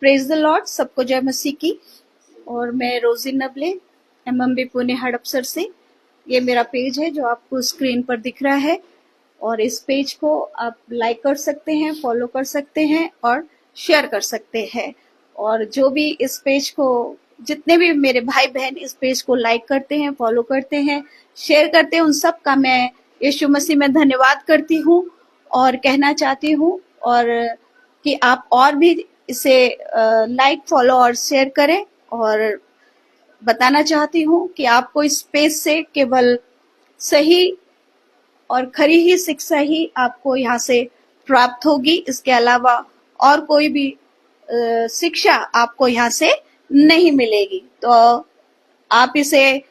Praise the Lord, सबको जय मसीह की। और मैं रोजी नबले, एमएमबी पुणे हड़पसर से। ये मेरा पेज है जो आपको स्क्रीन पर दिख रहा है, और इस पेज को आप लाइक कर सकते हैं, फॉलो कर सकते हैं और शेयर कर सकते हैं। और जो भी इस पेज को, जितने भी मेरे भाई बहन इस पेज को लाइक करते हैं, फॉलो करते हैं, शेयर करते हैं, उन सब का मैं यीशु मसीह में धन्यवाद करती हूँ। और कहना चाहती हूँ और कि आप और भी इसे लाइक, फॉलो और शेयर करें। और बताना चाहती हूँ कि आपको इस पेज से केवल सही और खरी ही शिक्षा ही आपको यहाँ से प्राप्त होगी। इसके अलावा और कोई भी शिक्षा आपको यहाँ से नहीं मिलेगी। तो आप इसे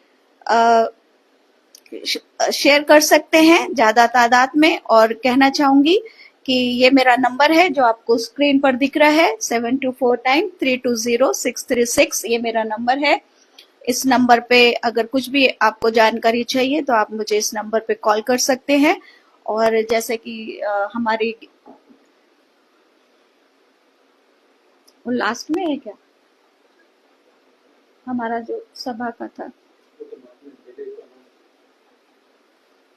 शेयर कर सकते हैं ज्यादा तादाद में। और कहना चाहूंगी कि ये मेरा नंबर है जो आपको स्क्रीन पर दिख रहा है, 7249320636। ये मेरा नंबर है। इस नंबर पे अगर कुछ भी आपको जानकारी चाहिए तो आप मुझे इस नंबर पे कॉल कर सकते हैं। और जैसे कि हमारी वो लास्ट में है क्या, हमारा जो सभा का था।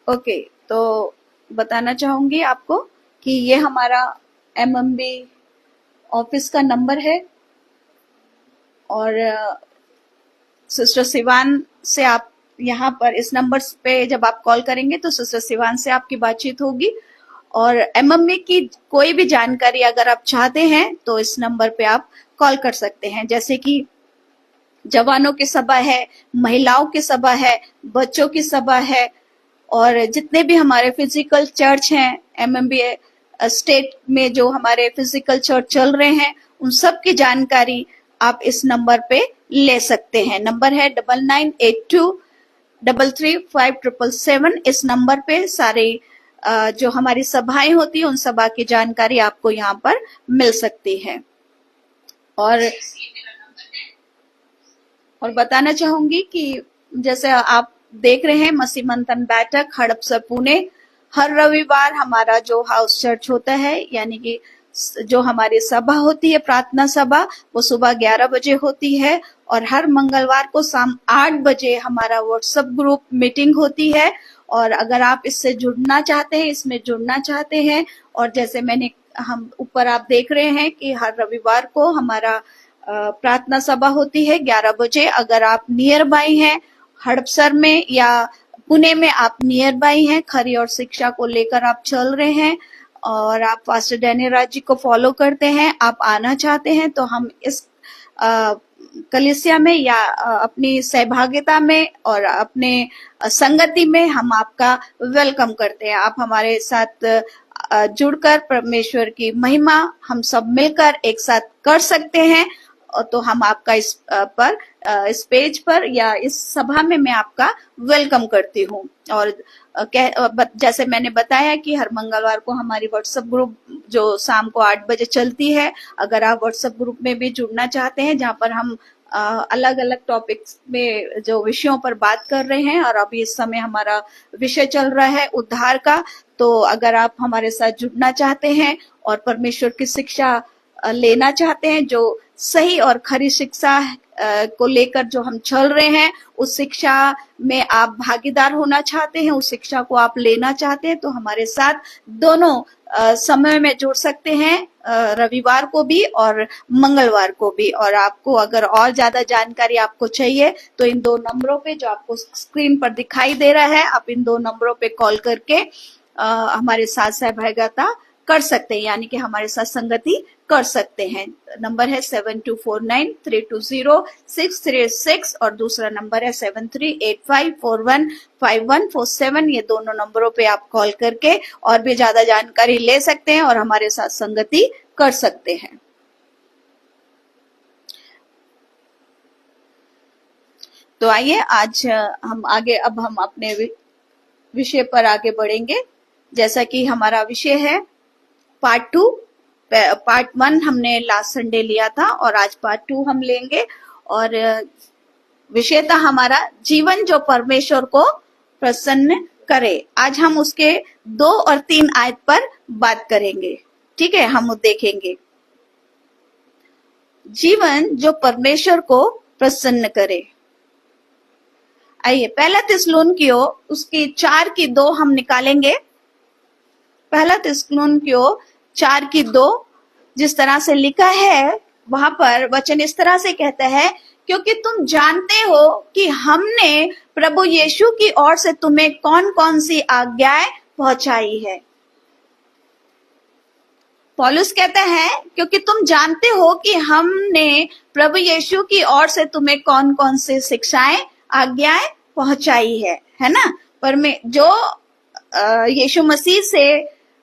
ओके, तो बताना चाहूंगी आपको कि ये हमारा एमएमबी ऑफिस का नंबर है। और सिस्टर सिवान से आप यहाँ पर इस नंबर पे जब आप कॉल करेंगे तो सिस्टर सिवान से आपकी बातचीत होगी। और एमएमबी की कोई भी जानकारी अगर आप चाहते हैं तो इस नंबर पे आप कॉल कर सकते हैं। जैसे कि जवानों की सभा है, महिलाओं की सभा है, बच्चों की सभा है, और जितने भी हमारे फिजिकल चर्च हैं एमएमबी स्टेट में, जो हमारे फिजिकल चर्च चल रहे हैं, उन सब की जानकारी आप इस नंबर पे ले सकते हैं। नंबर है 9982335777। इस नंबर पे सारे जो हमारी सभाएं होती है उन सभा की जानकारी आपको यहाँ पर मिल सकती है। और बताना चाहूंगी कि जैसे आप देख रहे हैं, मसीह मंथन बैठक हड़पसर पुणे, हर रविवार हमारा जो हाउस चर्च होता है, यानी कि जो हमारी सभा होती है, प्रार्थना सभा, वो सुबह 11 बजे होती है। और हर मंगलवार को शाम 8 बजे हमारा व्हाट्सएप ग्रुप मीटिंग होती है। और अगर आप इससे जुड़ना चाहते हैं, इसमें जुड़ना चाहते हैं, और जैसे हम ऊपर आप देख रहे हैं कि हर रविवार को हमारा प्रार्थना सभा होती है 11 बजे। अगर आप नियर बाई हैं हड़पसर में या पुणे में, आप नियर बाई हैं, खरी और शिक्षा को लेकर आप चल रहे हैं और आप पास्टर डैनियल राज जी को फॉलो करते हैं, आप आना चाहते हैं, तो हम इस कलीसिया में या अपनी सहभागिता में और अपने संगति में हम आपका वेलकम करते हैं। आप हमारे साथ जुड़कर परमेश्वर की महिमा हम सब मिलकर एक साथ कर सकते हैं। तो हम आपका इस पेज पर या इस सभा में मैं आपका वेलकम करती हूँ। और जैसे मैंने बताया कि हर मंगलवार को हमारी व्हाट्सएप ग्रुप जो शाम को 8 बजे चलती है, अगर आप व्हाट्सएप ग्रुप में भी जुड़ना चाहते हैं, जहाँ पर हम अलग अलग टॉपिक्स में जो विषयों पर बात कर रहे हैं, और अभी इस समय हमारा विषय चल रहा है उद्धार का, तो अगर आप हमारे साथ जुड़ना चाहते हैं और परमेश्वर की शिक्षा लेना चाहते हैं, जो सही और खरी शिक्षा को लेकर जो हम चल रहे हैं, उस शिक्षा में आप भागीदार होना चाहते हैं, उस शिक्षा को आप लेना चाहते हैं, तो हमारे साथ दोनों समय में जुड़ सकते हैं, रविवार को भी और मंगलवार को भी। और आपको अगर और ज्यादा जानकारी आपको चाहिए तो इन 2 नंबरों पे जो आपको स्क्रीन पर दिखाई दे रहा है, आप इन 2 नंबरों पे कॉल करके हमारे साथ सहभागिता कर सकते हैं, यानी कि हमारे साथ संगति कर सकते हैं। नंबर है 7249320636 और दूसरा नंबर है 7385415147। ये दोनों नंबरों पे आप कॉल करके और भी ज्यादा जानकारी ले सकते हैं और हमारे साथ संगति कर सकते हैं। तो आइए आज हम अपने विषय पर आगे बढ़ेंगे। जैसा कि हमारा विषय है पार्ट 2। पार्ट 1 हमने लास्ट संडे लिया था और आज पार्ट 2 हम लेंगे। और विषय था हमारा जीवन जो परमेश्वर को प्रसन्न करे। आज हम उसके 2 और 3 आयत पर बात करेंगे। ठीक है, हम देखेंगे। जीवन जो परमेश्वर को प्रसन्न करे। आइए पहला थिस्सलुनीकियों उसकी 4:2 हम निकालेंगे। पहला थिस्सलुनीकियों 4:2 जिस तरह से लिखा है वहां पर वचन इस तरह से कहता है, क्योंकि तुम जानते हो कि हमने प्रभु यीशु की ओर से तुम्हें कौन कौन सी आज्ञाएं पहुंचाई है। पौलुस कहता है क्योंकि तुम जानते हो कि हमने प्रभु यीशु की ओर से तुम्हें कौन कौन सी शिक्षाएं आज्ञाएं पहुंचाई है ना। पर में जो यीशु मसीह से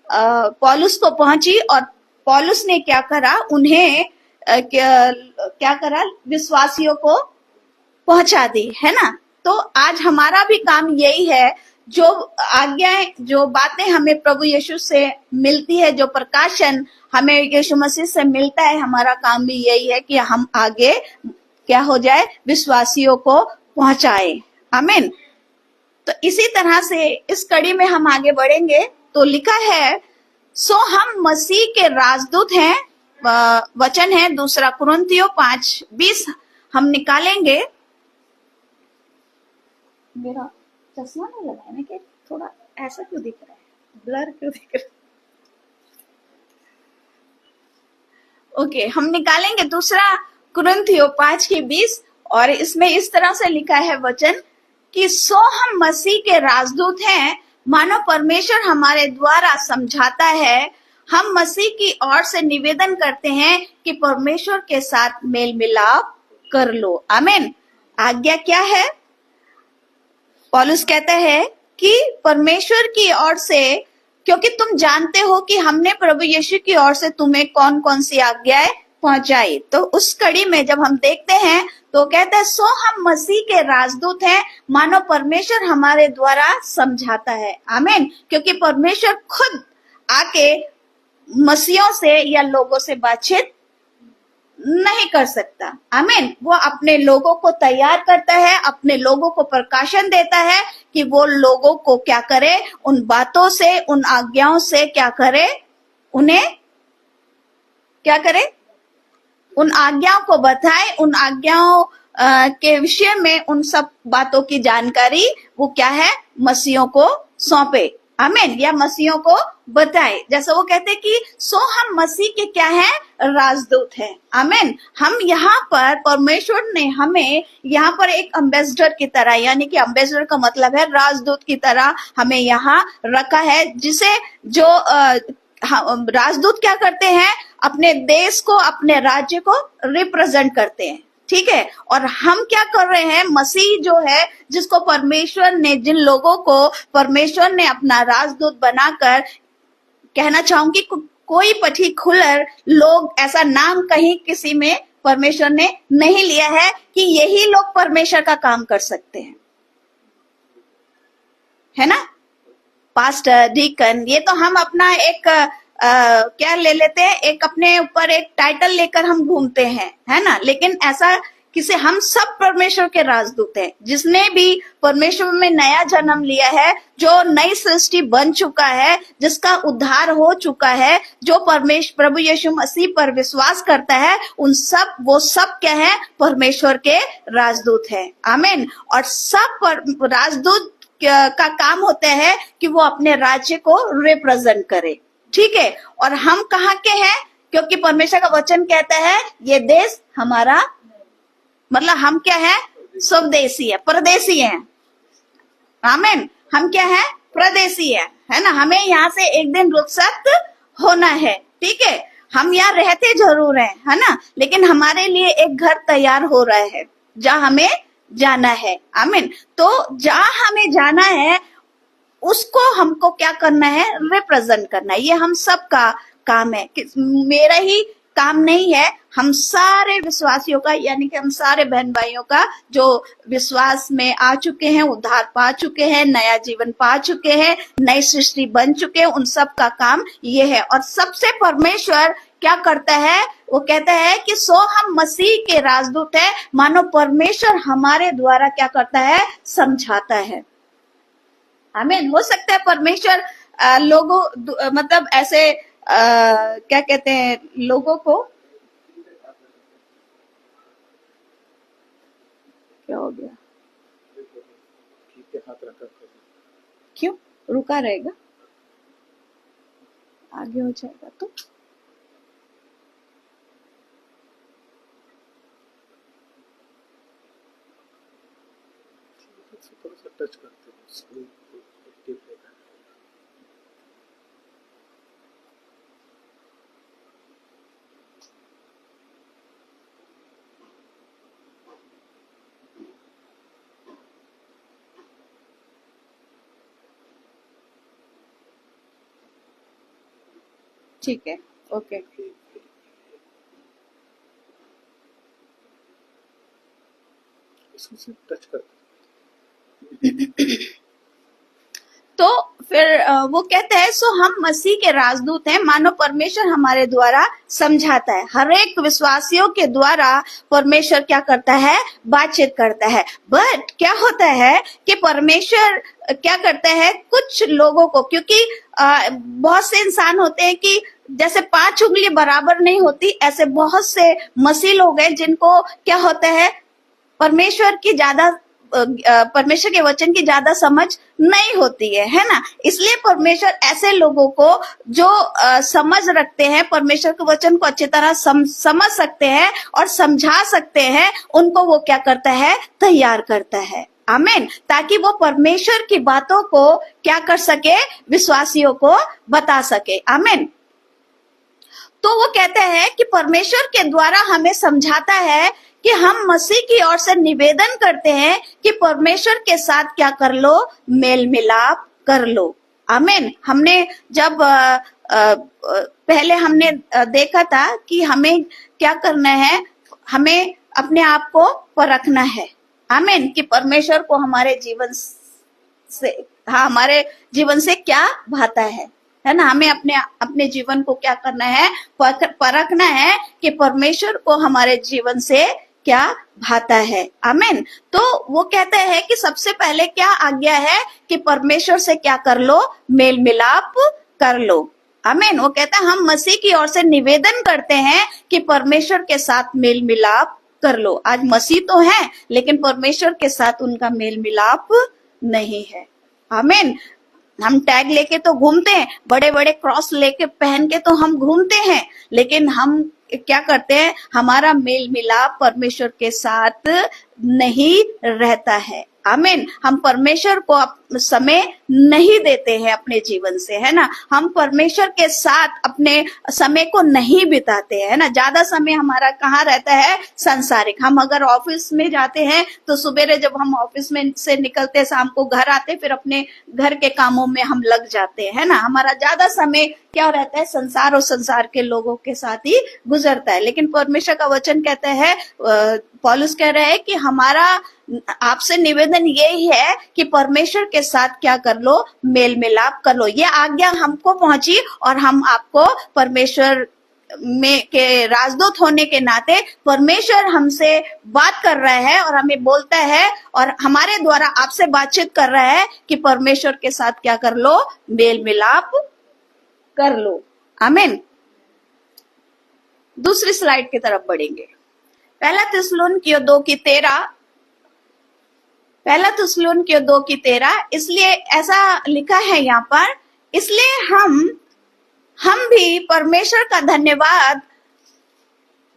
पौलुस को पहुंची और पौलुस ने क्या करा, उन्हें क्या करा, विश्वासियों को पहुंचा दी, है ना। तो आज हमारा भी काम यही है, जो आज्ञाएं जो बातें हमें प्रभु यीशु से मिलती है, जो प्रकाशन हमें यीशु मसीह से मिलता है, हमारा काम भी यही है कि हम आगे क्या हो जाए, विश्वासियों को पहुंचाए। आमीन। तो इसी तरह से इस कड़ी में हम आगे बढ़ेंगे। तो लिखा है, सो हम मसीह के राजदूत हैं। वचन है 2 कुरिन्थियों 5:20 हम निकालेंगे। मेरा चश्मा नहीं लगा है ना, कि थोड़ा ऐसा क्यों दिख रहा है, ब्लर क्यों दिख रहा है। ओके, हम निकालेंगे 2 कुरिन्थियों 5:20 और इसमें इस तरह से लिखा है वचन कि सो हम मसीह के राजदूत हैं, मानो परमेश्वर हमारे द्वारा समझाता है। हम मसीह की ओर से निवेदन करते हैं कि परमेश्वर के साथ मेल मिलाप कर लो। आमीन। आज्ञा क्या है? पौलुस कहता है कि परमेश्वर की ओर से, क्योंकि तुम जानते हो कि हमने प्रभु यीशु की ओर से तुम्हें कौन कौन सी आज्ञाएं पहुंचाई। तो उस कड़ी में जब हम देखते हैं तो कहता है, सो हम मसीह के राजदूत हैं, मानो परमेश्वर हमारे द्वारा समझाता है। आमीन। क्योंकि परमेश्वर खुद आके मसीहों से या लोगों से बातचीत नहीं कर सकता। आमीन। वो अपने लोगों को तैयार करता है, अपने लोगों को प्रकाशन देता है कि वो लोगों को क्या करे, उन बातों से, उन आज्ञाओं से क्या करे, उन्हें क्या करे, उन आज्ञाओं को बताए, उन आज्ञाओं के विषय में उन सब बातों की जानकारी वो क्या है, मसीहों को सौंपे। आमीन। या मसीहों को बताए। जैसे वो कहते कि सो हम मसीह के क्या है, राजदूत हैं। आमीन। हम यहाँ पर, परमेश्वर ने हमें यहाँ पर एक एम्बेसडर की तरह, यानी कि एम्बेसडर का मतलब है राजदूत की तरह हमें यहाँ रखा है, जिसे जो राजदूत क्या करते हैं, अपने देश को, अपने राज्य को रिप्रेजेंट करते हैं। ठीक है। और हम क्या कर रहे हैं, मसीह जो है, जिसको परमेश्वर ने, जिन लोगों को परमेश्वर ने अपना राजदूत बनाकर, कहना चाहूंगी कोई पर्टिकुलर लोग, ऐसा नाम कहीं किसी में परमेश्वर ने नहीं लिया है कि यही लोग परमेश्वर का काम कर सकते हैं, है ना। पास्टर, डीकन, ये तो हम अपना एक क्या ले लेते हैं, एक अपने ऊपर एक टाइटल लेकर हम घूमते हैं, है ना। लेकिन ऐसा किसी, हम सब परमेश्वर के राजदूत हैं। जिसने भी परमेश्वर में नया जन्म लिया है, जो नई सृष्टि बन चुका है, जिसका उद्धार हो चुका है, जो प्रभु यीशु मसीह पर विश्वास करता है, उन सब, वो सब क्या है, परमेश्वर के राजदूत हैं। आमीन। और सब राजदूत का काम होता है कि वो अपने राज्य को रिप्रेजेंट करे। ठीक है। और हम कहाँ के हैं? क्योंकि परमेश्वर का वचन कहता है ये देश हमारा, मतलब हम क्या है, स्वदेशी है, परदेशी है। आमीन। हम क्या है, प्रदेशी है ना। हमें यहाँ से एक दिन रुखसत होना है। ठीक है। हम यहाँ रहते जरूर हैं, है ना, लेकिन हमारे लिए एक घर तैयार हो रहा है जहाँ हमें जाना है। आमीन। तो जहाँ हमें जाना है उसको हमको क्या करना है, रिप्रेजेंट करना है। ये हम सब का काम है, मेरा ही काम नहीं है, हम सारे विश्वासियों का, यानी कि हम सारे बहन भाइयों का जो विश्वास में आ चुके हैं, उद्धार पा चुके हैं, नया जीवन पा चुके हैं, नई सृष्टि बन चुके हैं, उन सब का काम ये है। और सबसे परमेश्वर क्या करता है, वो कहता है कि सो हम मसीह के राजदूत हैं, मानो परमेश्वर हमारे द्वारा क्या करता है, समझाता है। आमीन। हो सकता है परमेश्वर लोगों, मतलब ऐसे क्या कहते हैं, लोगों को क्या हो गया? ठीक है, हाथ रखा करो। क्यों रुका रहेगा? आगे हो जाएगा तो थोड़ा सा टच करते हो, स्क्रीन एक्टिव रहेगा। ठीक है, ओके। इसको सिर्फ टच करते तो फिर वो कहते हैं सो हम मसीह के राजदूत हैं, मानो परमेश्वर हमारे द्वारा समझाता है। हर एक विश्वासियों के द्वारा परमेश्वर क्या करता है? बातचीत करता है। बट क्या होता है कि परमेश्वर क्या करता है कुछ लोगों को, क्योंकि बहुत से इंसान होते हैं कि जैसे 5 उंगली बराबर नहीं होती, ऐसे बहुत से मसीह लोग हैं जिनको क्या होता है परमेश्वर की ज्यादा परमेश्वर के वचन की ज्यादा समझ नहीं होती है ना। इसलिए परमेश्वर ऐसे लोगों को जो समझ रखते हैं, परमेश्वर के वचन को अच्छी तरह समझ सकते हैं और समझा सकते हैं, उनको वो क्या करता है? तैयार करता है। आमीन। ताकि वो परमेश्वर की बातों को क्या कर सके? विश्वासियों को बता सके। आमीन। तो वो कहते हैं कि परमेश्वर के द्वारा हमें समझाता है कि हम मसीह की ओर से निवेदन करते हैं कि परमेश्वर के साथ क्या कर लो? मेल मिलाप कर लो। आमीन। हमने जब पहले हमने देखा था कि हमें क्या करना है, हमें अपने आप को परखना है। आमीन। कि परमेश्वर को हमारे जीवन से, हाँ, हमारे जीवन से क्या भाता है ना। हमें अपने अपने जीवन को क्या करना है? परखना है कि परमेश्वर को हमारे जीवन से क्या भाता है। आमीन। तो वो कहते हैं कि सबसे पहले क्या आज्ञा है? कि परमेश्वर से क्या कर लो? मेल मिलाप कर लो। आमीन। वो कहता है हम मसीह की ओर से निवेदन करते हैं कि परमेश्वर के साथ मेल मिलाप कर लो। आज मसीह तो है लेकिन परमेश्वर के साथ उनका मेल मिलाप नहीं है। आमीन। हम टैग लेके तो घूमते हैं, बड़े बड़े क्रॉस लेके पहन के तो हम घूमते हैं, लेकिन हम क्या करते हैं? हमारा मेल मिलाप परमेश्वर के साथ नहीं रहता है। आमीन। हम परमेश्वर को समय नहीं देते हैं अपने जीवन से, है ना। हम परमेश्वर के साथ अपने समय को नहीं बिताते हैं, है ना। ज्यादा समय हमारा कहाँ रहता है? संसारिक। हम अगर ऑफिस में जाते हैं तो सुबेरे जब हम ऑफिस में से निकलते, शाम को घर आते, फिर अपने घर के कामों में हम लग जाते हैं, है ना। हमारा ज्यादा समय क्या रहता है? संसार और संसार के लोगों के साथ ही गुजरता है। लेकिन परमेश्वर का वचन कहता है, पौलुस कह रहे हैं कि हमारा आपसे निवेदन यही है कि परमेश्वर के साथ क्या कर लो? मेल मिलाप कर लो। ये आज्ञा हमको पहुंची और हम आपको परमेश्वर में के राजदूत होने के नाते परमेश्वर हमसे बात कर रहा है और हमें बोलता है और हमारे द्वारा आपसे बातचीत कर रहा है कि परमेश्वर के साथ क्या कर लो? मेल मिलाप कर लो। आमीन। दूसरी स्लाइड की तरफ बढ़ेंगे। पहला थिस्सलुनीकियों 2:13, पहला थिस्सलुनीकियों 2:13। इसलिए ऐसा लिखा है यहाँ पर, इसलिए हम भी परमेश्वर का धन्यवाद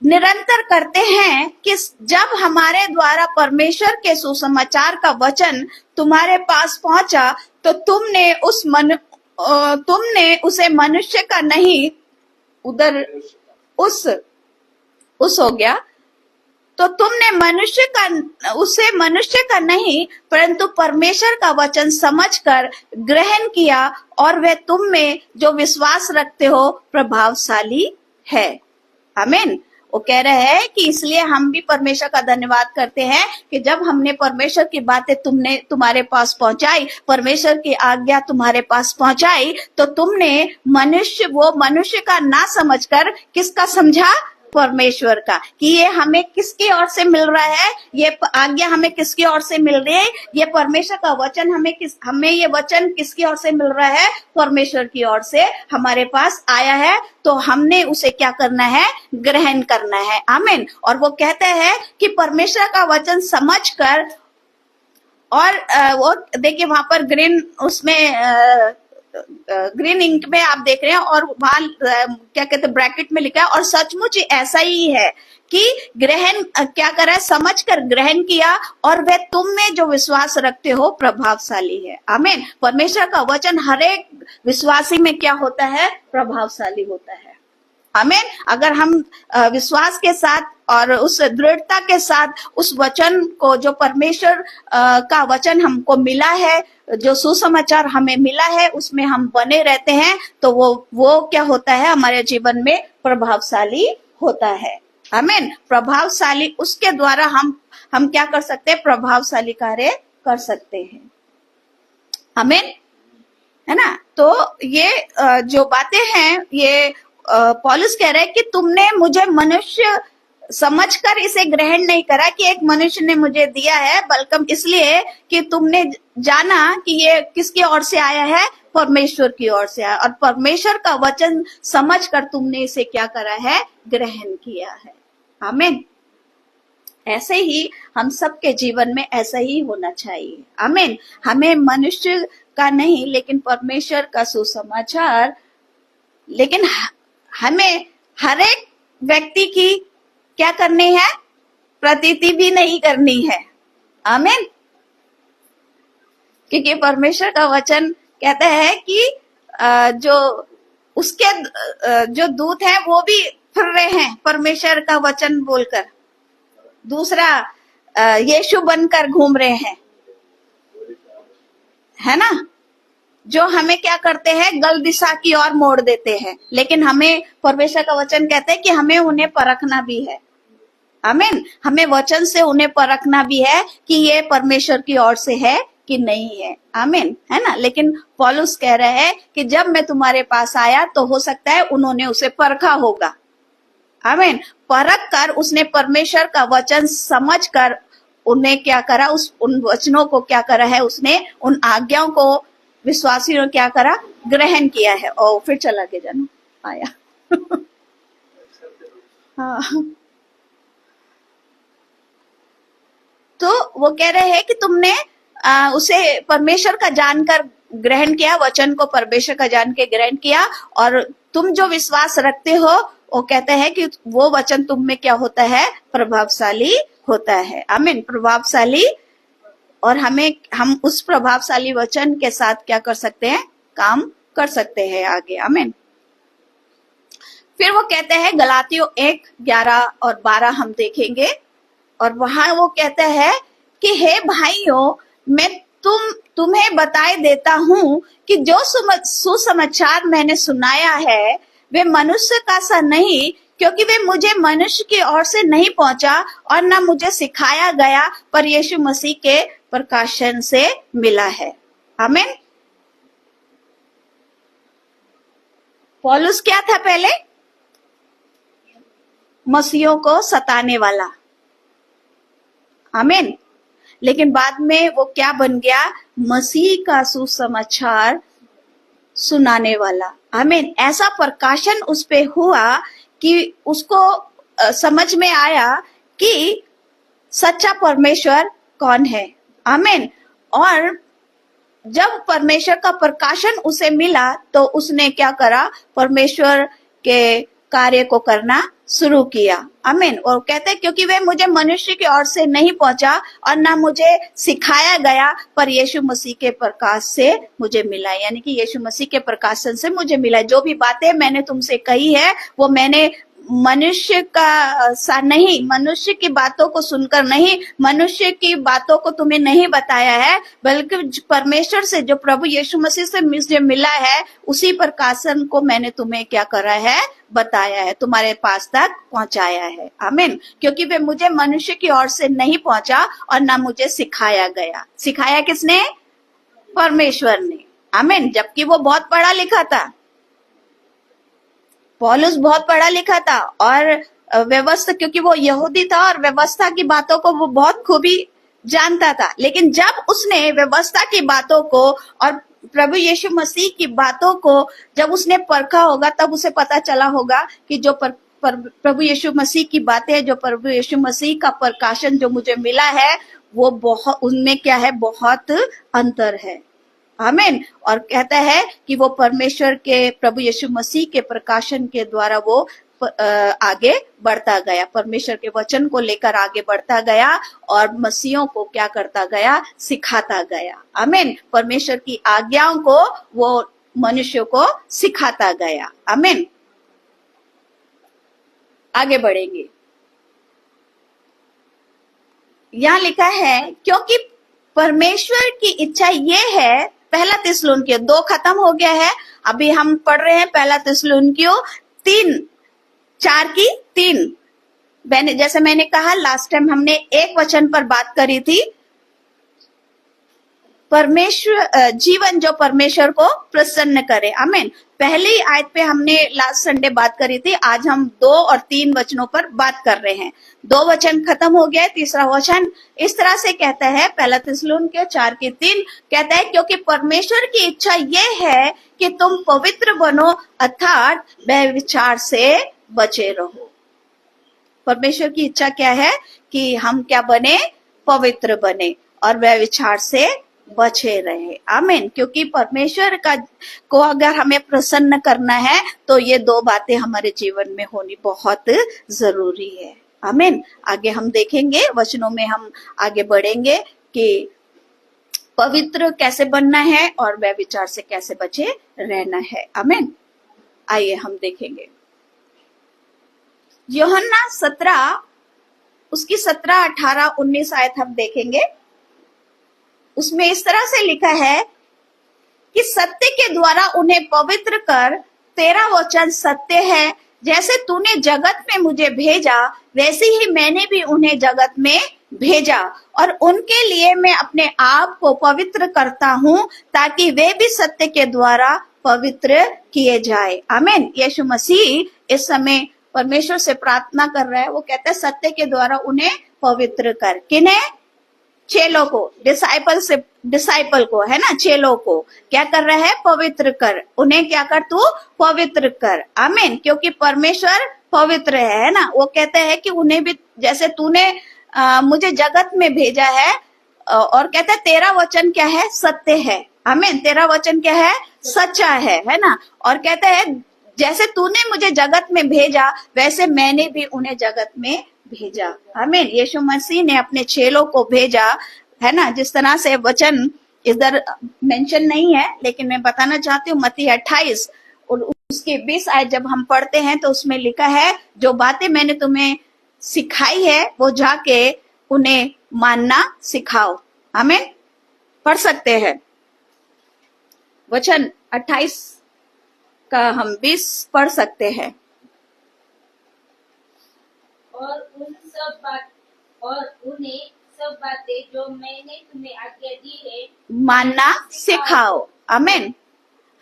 निरंतर करते हैं कि जब हमारे द्वारा परमेश्वर के सुसमाचार का वचन तुम्हारे पास पहुंचा तो तुमने उसे मनुष्य का नहीं, उधर उस हो गया, तो तुमने उसे मनुष्य का नहीं परंतु परमेश्वर का वचन समझकर ग्रहण किया और वह तुम में जो विश्वास रखते हो प्रभावशाली है। आमीन। वो कह रहे हैं कि इसलिए हम भी परमेश्वर का धन्यवाद करते हैं कि जब हमने परमेश्वर की बातें तुम्हारे पास पहुंचाई, परमेश्वर की आज्ञा तुम्हारे पास पहुंचाई, तो तुमने मनुष्य का ना समझकर किसका समझा? परमेश्वर का, कि ये हमें किसकी ओर से मिल रहा है, ये आज्ञा हमें किसकी ओर से मिल रही है, ये परमेश्वर का वचन हमें ये वचन किसकी ओर से मिल रहा है, परमेश्वर की ओर से हमारे पास आया है। तो हमने उसे क्या करना है, ग्रहण करना है। आमीन। और वो कहते हैं कि परमेश्वर का वचन समझकर, और वो देखिए वहां पर ग्रीन, उसमें ग्रीन इंक में आप देख रहे हैं, और वहां क्या कहते हैं, ब्रैकेट में लिखा है, और सचमुच ऐसा ही है कि ग्रहण क्या करा है, समझ कर ग्रहण किया, और वह तुम में जो विश्वास रखते हो प्रभावशाली है। आमीन। परमेश्वर का वचन हर एक विश्वासी में क्या होता है, प्रभावशाली होता है। आमीन। अगर हम विश्वास के साथ और उस दृढ़ता के साथ उस वचन को, जो परमेश्वर का वचन हमको मिला है, जो सुसमाचार हमें मिला है, उसमें हम बने रहते हैं, तो वो क्या होता है, हमारे जीवन में प्रभावशाली होता है। आमीन। प्रभावशाली, उसके द्वारा हम क्या कर सकते हैं, प्रभावशाली कार्य कर सकते हैं। आमीन, है ना। तो ये जो बातें हैं, ये पौलुस कह रहे हैं कि तुमने मुझे मनुष्य समझकर इसे ग्रहण नहीं करा कि एक मनुष्य ने मुझे दिया है, बल्कि इसलिए कि तुमने जाना कि ये किसकी ओर से आया है, परमेश्वर की ओर से आया, और परमेश्वर का वचन समझकर तुमने इसे क्या करा है, ग्रहण किया है। आमीन। ऐसे ही हम सबके जीवन में ऐसा ही होना चाहिए। आमीन। हमें मनुष्य का नहीं, लेकिन परमेश्वर का सुसमाचार, लेकिन हमें हर एक व्यक्ति की क्या करनी है, प्रतीति भी नहीं करनी है। आमीन। क्योंकि परमेश्वर का वचन कहता है कि जो उसके जो दूत है वो भी फिर रहे हैं परमेश्वर का वचन बोलकर, दूसरा यीशु बनकर घूम रहे हैं, है ना, जो हमें क्या करते हैं, गलत दिशा की ओर मोड़ देते हैं। लेकिन हमें परमेश्वर का वचन कहते हैं कि हमें उन्हें परखना भी है। आमीन। हमें वचन से उन्हें परखना भी है कि ये परमेश्वर की ओर से है कि नहीं है। आमीन, है ना। लेकिन पौलुस कह रहे हैं कि जब मैं तुम्हारे पास आया तो हो सकता है उन्होंने उसे परखा होगा। आमीन। परख कर उसने परमेश्वर का वचन समझ कर उन्हें क्या करा, उन वचनों को क्या करा है, उसने उन आज्ञाओं को विश्वासियों ने क्या करा, ग्रहण किया है। और फिर चला गया जाना आया हाँ। तो वो कह रहे हैं कि तुमने उसे परमेश्वर का जानकर ग्रहण किया, वचन को परमेश्वर का जान के ग्रहण किया, और तुम जो विश्वास रखते हो, वो कहते हैं कि वो वचन तुम में क्या होता है, प्रभावशाली होता है। आमीन। प्रभावशाली, और हम उस प्रभावशाली वचन के साथ क्या कर सकते हैं, काम कर सकते हैं आगे। आमीन। फिर वो कहते हैं, गलातियों 1:11 और 12 हम देखेंगे, और वहां वो कहते हैं कि हे भाइयों, मैं तुम्हें बताए देता हूं कि जो सुसमाचार मैंने सुनाया है वे मनुष्य का सा नहीं, क्योंकि वे मुझे मनुष्य की ओर से नहीं पहुंचा और न मुझे सिखाया गया, पर यीशु मसीह के प्रकाशन से मिला है। आमीन। पौलुस क्या था पहले, मसीहों को सताने वाला। आमीन। लेकिन बाद में वो क्या बन गया, मसीह का सुसमाचार सुनाने वाला। आमीन। ऐसा प्रकाशन उस पे हुआ कि उसको समझ में आया कि सच्चा परमेश्वर कौन है। आमीन। और जब परमेश्वर का प्रकाशन उसे मिला तो उसने क्या करा, परमेश्वर के कार्य को करना शुरू किया। आमीन। और कहते हैं क्योंकि वे मुझे मनुष्य की ओर से नहीं पहुंचा और ना मुझे सिखाया गया, पर यीशु मसीह के प्रकाश से मुझे मिला। यानी कि यीशु मसीह के प्रकाशन से मुझे मिला। जो भी बातें मैंने तुमसे कही है वो मैंने मनुष्य का सा नहीं, मनुष्य की बातों को सुनकर नहीं, मनुष्य की बातों को तुम्हें नहीं बताया है, बल्कि परमेश्वर से, जो प्रभु यीशु मसीह से मुझे मिला है, उसी प्रकाशन को मैंने तुम्हें क्या करा है, बताया है, तुम्हारे पास तक पहुंचाया है। आमीन। क्योंकि वे मुझे मनुष्य की ओर से नहीं पहुंचा और ना मुझे सिखाया गया। सिखाया किसने, परमेश्वर ने। आमीन। जबकि वो बहुत पढ़ा लिखा था, पौलुस बहुत पढ़ा लिखा था, और व्यवस्था, क्योंकि वो यहूदी था और व्यवस्था की बातों को वो बहुत खूबी जानता था। लेकिन जब उसने व्यवस्था की बातों को और प्रभु यीशु मसीह की बातों को जब उसने परखा होगा, तब उसे पता चला होगा कि जो प्रभु यीशु मसीह की बातें, जो प्रभु यीशु मसीह का प्रकाशन जो मुझे मिला है, वो बहुत, उनमें क्या है, बहुत अंतर है। आमीन। और कहता है कि वो परमेश्वर के, प्रभु यीशु मसीह के प्रकाशन के द्वारा वो आगे बढ़ता गया, परमेश्वर के वचन को लेकर आगे बढ़ता गया और मसीहों को क्या करता गया, सिखाता गया। आमीन। परमेश्वर की आज्ञाओं को वो मनुष्यों को सिखाता गया। आमीन। आगे बढ़ेंगे। यहाँ लिखा है, क्योंकि परमेश्वर की इच्छा ये है, पहला थिस्सलुनीकियों 2 खत्म हो गया है, अभी हम पढ़ रहे हैं पहला थिस्सलुनीकियों 3:4-3। जैसे मैंने कहा लास्ट टाइम हमने एक वचन पर बात करी थी, परमेश्वर जीवन जो परमेश्वर को प्रसन्न करे। आमीन। पहली आयत पे हमने लास्ट संडे बात करी थी, आज हम 2 और 3 वचनों पर बात कर रहे हैं। 2 वचन खत्म हो गया, तीसरा वचन इस तरह से कहता है, पहला थिस्सलुनीकियों 4:3 कहता है, क्योंकि परमेश्वर की इच्छा ये है कि तुम पवित्र बनो, अर्थात व्यभिचार से बचे रहो। परमेश्वर की इच्छा क्या है कि हम क्या बने, पवित्र बने और व्यभिचार से बचे रहे। आमीन। क्योंकि परमेश्वर को अगर हमें प्रसन्न करना है तो ये 2 बातें हमारे जीवन में होनी बहुत जरूरी है। आमीन। आगे हम देखेंगे, वचनों में हम आगे बढ़ेंगे कि पवित्र कैसे बनना है और व्यभिचार से कैसे बचे रहना है। आमीन। आइए हम देखेंगे यूहन्ना 17 उसकी 17, 18, 19 आयत हम देखेंगे। उसमें इस तरह से लिखा है कि सत्य के द्वारा उन्हें पवित्र कर, तेरा वचन सत्य है। जैसे तूने जगत में मुझे भेजा, वैसे ही मैंने भी उन्हें जगत में भेजा और उनके लिए मैं अपने आप को पवित्र करता हूँ, ताकि वे भी सत्य के द्वारा पवित्र किए जाए। आमीन। यीशु मसीह इस समय परमेश्वर से प्रार्थना कर रहा है, वो कहता है सत्य के द्वारा उन्हें पवित्र कर। किन्हें? चेलों को, डिसाइपल को, है ना, चेलों को क्या कर रहा है, पवित्र कर। उन्हें क्या कर, तू पवित्र कर। आमीन। क्योंकि परमेश्वर पवित्र है ना। वो कहते हैं कि उन्हें भी, जैसे तूने मुझे जगत में भेजा है, और कहता है तेरा वचन क्या है, सत्य है। आमीन। तेरा वचन क्या है, सच्चा है ना। और कहता है जैसे तूने मुझे जगत में भेजा, वैसे मैंने भी उन्हें जगत में भेजा। आमीन। यीशु मसीह ने अपने चेलों को भेजा, है ना। जिस तरह से वचन इधर मेंशन नहीं है, लेकिन मैं बताना चाहती हूँ, मत्ती 28 और उसके 20 आयत जब हम पढ़ते हैं तो उसमें लिखा है, जो बातें मैंने तुम्हें सिखाई है वो जाके उन्हें मानना सिखाओ। आमीन। पढ़ सकते हैं वचन 28 का हम 20 पढ़ सकते हैं। और उन्हें सब बातें जो मैंने तुम्हें आज्ञा दी है मानना सिखाओ। आमीन।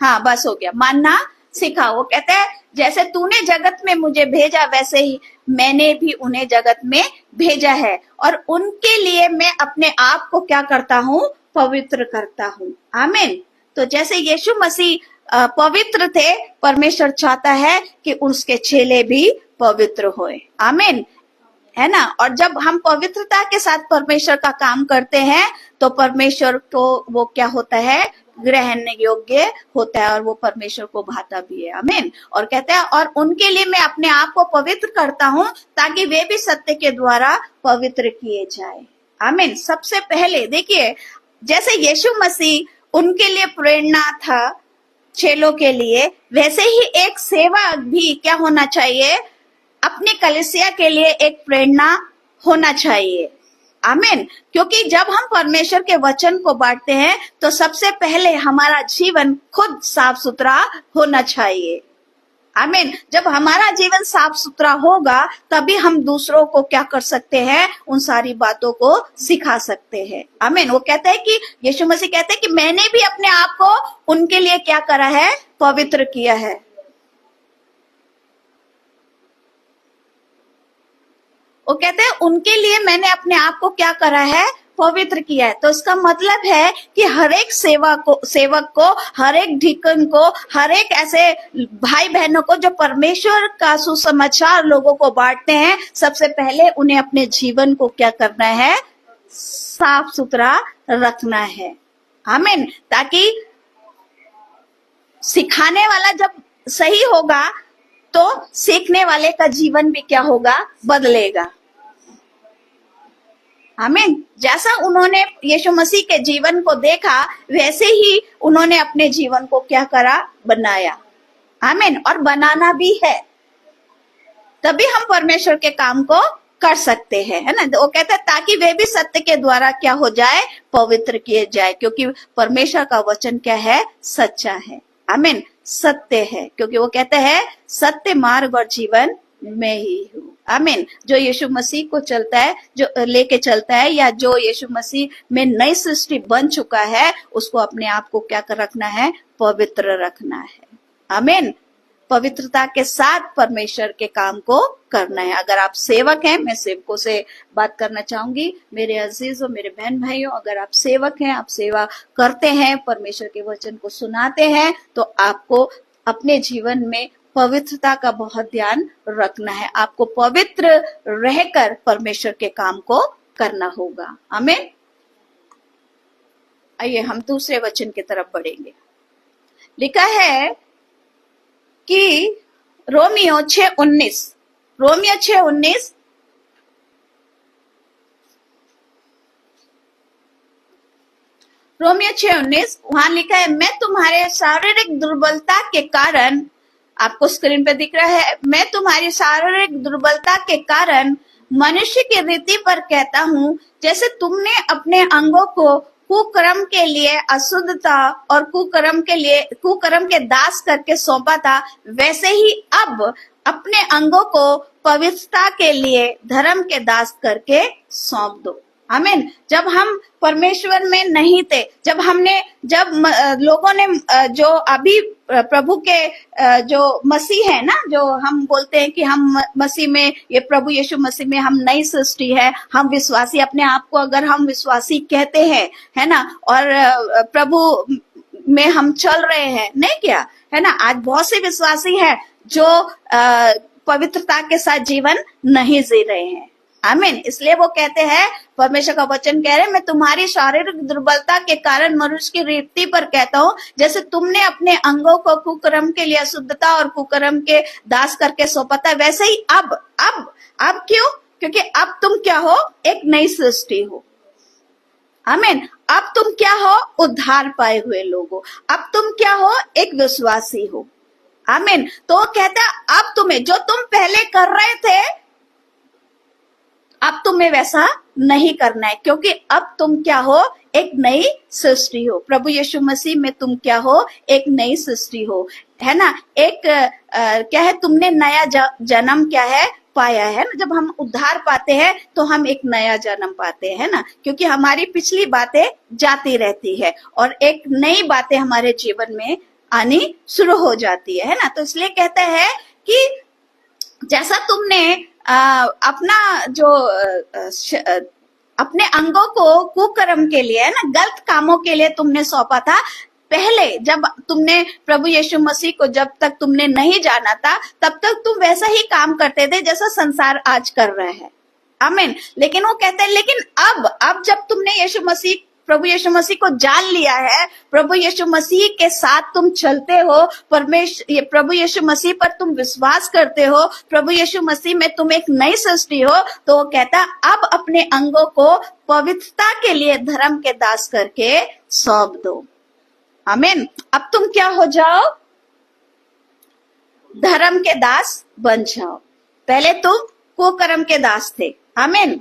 हाँ, बस हो गया, मानना सिखाओ। वो कहते हैं जैसे तूने जगत में मुझे भेजा, वैसे ही मैंने भी उन्हें जगत में भेजा है और उनके लिए मैं अपने आप को क्या करता हूँ, पवित्र करता हूँ। आमीन। तो जैसे यीशु मसीह पवित्र थे, परमेश्वर चाहता है कि उसके चेले भी पवित्र होए। आमीन, है ना। और जब हम पवित्रता के साथ परमेश्वर का काम करते हैं तो परमेश्वर को वो क्या होता है, ग्रहण योग्य होता है और वो परमेश्वर को भाता भी है। आमीन। और कहते हैं और उनके लिए मैं अपने आप को पवित्र करता हूँ, ताकि वे भी सत्य के द्वारा पवित्र किए जाए। आमीन। सबसे पहले देखिए, जैसे यीशु मसीह उनके लिए प्रेरणा था चेलों के लिए, वैसे ही एक सेवा भी क्या होना चाहिए, अपने कलीसिया के लिए एक प्रेरणा होना चाहिए। आमीन। क्योंकि जब हम परमेश्वर के वचन को बांटते हैं तो सबसे पहले हमारा जीवन खुद साफ सुथरा होना चाहिए। आमीन। जब हमारा जीवन साफ सुथरा होगा तभी हम दूसरों को क्या कर सकते हैं, उन सारी बातों को सिखा सकते हैं। आमीन। वो कहते हैं कि यीशु मसीह कहते हैं कि मैंने भी अपने आप को उनके लिए क्या करा है, पवित्र किया है। वो कहते हैं उनके लिए मैंने अपने आप को क्या करा है, पवित्र किया है। तो इसका मतलब है कि हर एक सेवक को, हर एक ढिकन को, हर एक ऐसे भाई बहनों को जो परमेश्वर का सुसमाचार लोगों को बांटते हैं, सबसे पहले उन्हें अपने जीवन को क्या करना है, साफ सुथरा रखना है। आमीन। ताकि सिखाने वाला जब सही होगा तो सीखने वाले का जीवन भी क्या होगा, बदलेगा। आमीन। जैसा उन्होंने यीशु मसीह के जीवन को देखा, वैसे ही उन्होंने अपने जीवन को क्या करा, बनाया। आमीन। और बनाना भी है, तभी हम परमेश्वर के काम को कर सकते हैं, है ना। वो कहता है ताकि वे भी सत्य के द्वारा क्या हो जाए, पवित्र किए जाए, क्योंकि परमेश्वर का वचन क्या है, सच्चा है। आमीन। सत्य है, क्योंकि वो कहते हैं सत्य मार्ग और जीवन में ही हूँ। आमीन। जो यीशु मसीह को चलता है, जो लेके चलता है, या जो यीशु मसीह में नई सृष्टि बन चुका है, उसको अपने आप को क्या कर रखना है, पवित्र रखना है। आमीन। पवित्रता के साथ परमेश्वर के काम को करना है। अगर आप सेवक हैं, मैं सेवकों से बात करना चाहूंगी, मेरे अजीजों, मेरे बहन भाइयों, अगर आप सेवक हैं, आप सेवा करते हैं, परमेश्वर के वचन को सुनाते हैं, तो आपको अपने जीवन में पवित्रता का बहुत ध्यान रखना है। आपको पवित्र रहकर परमेश्वर के काम को करना होगा। आमीन। आइए हम दूसरे वचन की तरफ बढ़ेंगे। लिखा है कि रोमियो 6:19, रोमियो 6:19, रोमियो 6:19, वहां लिखा है, मैं तुम्हारे शारीरिक दुर्बलता के कारण, आपको स्क्रीन पे दिख रहा है, मैं तुम्हारी शारीरिक दुर्बलता के कारण मनुष्य की रीति पर कहता हूँ, जैसे तुमने अपने अंगों को कुकर्म के लिए अशुद्धता और कुकर्म के दास करके सौंपा था, वैसे ही अब अपने अंगों को पवित्रता के लिए धर्म के दास करके सौंप दो। आमीन। जब हम परमेश्वर में नहीं थे, जब लोगों ने जो अभी प्रभु के जो मसीह है ना, जो हम बोलते हैं कि हम मसीह में, ये प्रभु यीशु मसीह में हम नई सृष्टि है, हम विश्वासी, अपने आप को अगर हम विश्वासी कहते हैं, है ना, और प्रभु में हम चल रहे हैं, नहीं क्या, है ना। आज बहुत से विश्वासी हैं जो पवित्रता के साथ जीवन नहीं जी रहे हैं। आमीन। इसलिए वो कहते हैं, परमेश्वर का वचन कह रहे हैं, मैं तुम्हारी शारीरिक दुर्बलता के कारण मनुष्य की रीति पर कहता हूँ, जैसे तुमने अपने अंगों को कुकर्म के लिए अशुद्धता और कुकर्म के दास करके सौंपा था, वैसे ही अब क्यों? क्योंकि अब तुम क्या हो, एक नई सृष्टि हो। आमीन। अब तुम क्या हो, उद्धार पाए हुए लोग हो। अब तुम क्या हो, एक विश्वासी हो। आमीन। तो वो कहता है अब तुम्हें, जो तुम पहले कर रहे थे, अब तुम्हें वैसा नहीं करना है, क्योंकि अब तुम क्या हो, एक नई सृष्टि हो। प्रभु यीशु मसीह में तुम क्या हो, एक नई सृष्टि हो, है ना। एक क्या है, तुमने नया जन्म क्या है, पाया है ना। जब हम उद्धार पाते हैं तो हम एक नया जन्म पाते हैं ना, क्योंकि हमारी पिछली बातें जाती रहती है और एक नई बातें हमारे जीवन में आनी शुरू हो जाती है ना। तो इसलिए कहता है कि जैसा तुमने अपना जो अपने अंगों को कुकर्म के लिए, है ना, गलत कामों के लिए तुमने सौंपा था, पहले जब तुमने प्रभु यीशु मसीह को जब तक तुमने नहीं जाना था, तब तक तुम वैसा ही काम करते थे जैसा संसार आज कर रहा है। आमीन। लेकिन वो कहते हैं, लेकिन अब जब तुमने प्रभु यीशु मसीह को जान लिया है, प्रभु यीशु मसीह के साथ तुम चलते हो, प्रभु यीशु मसीह पर तुम विश्वास करते हो, प्रभु यीशु मसीह में तुम एक नई सृष्टि हो, तो वो कहता अब अपने अंगों को पवित्रता के लिए धर्म के दास करके सौंप दो। आमीन। अब तुम क्या हो जाओ, धर्म के दास बन जाओ। पहले तुम कुकर्म के दास थे। आमीन।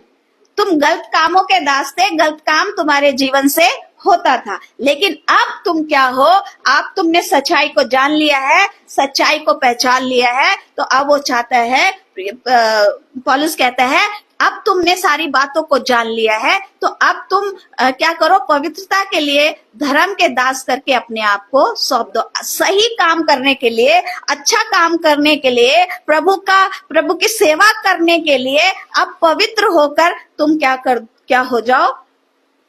तुम गलत कामों के दास थे, गलत काम तुम्हारे जीवन से होता था, लेकिन अब तुम क्या हो, अब तुमने सच्चाई को जान लिया है, सच्चाई को पहचान लिया है, तो अब वो चाहता है, पौलुस कहता है, अब तुमने सारी बातों को जान लिया है, तो अब तुम क्या करो, पवित्रता के लिए धर्म के दास करके अपने आप को सौंप दो। सही काम करने के लिए, अच्छा काम करने के लिए, प्रभु की सेवा करने के लिए अब पवित्र होकर तुम क्या हो जाओ,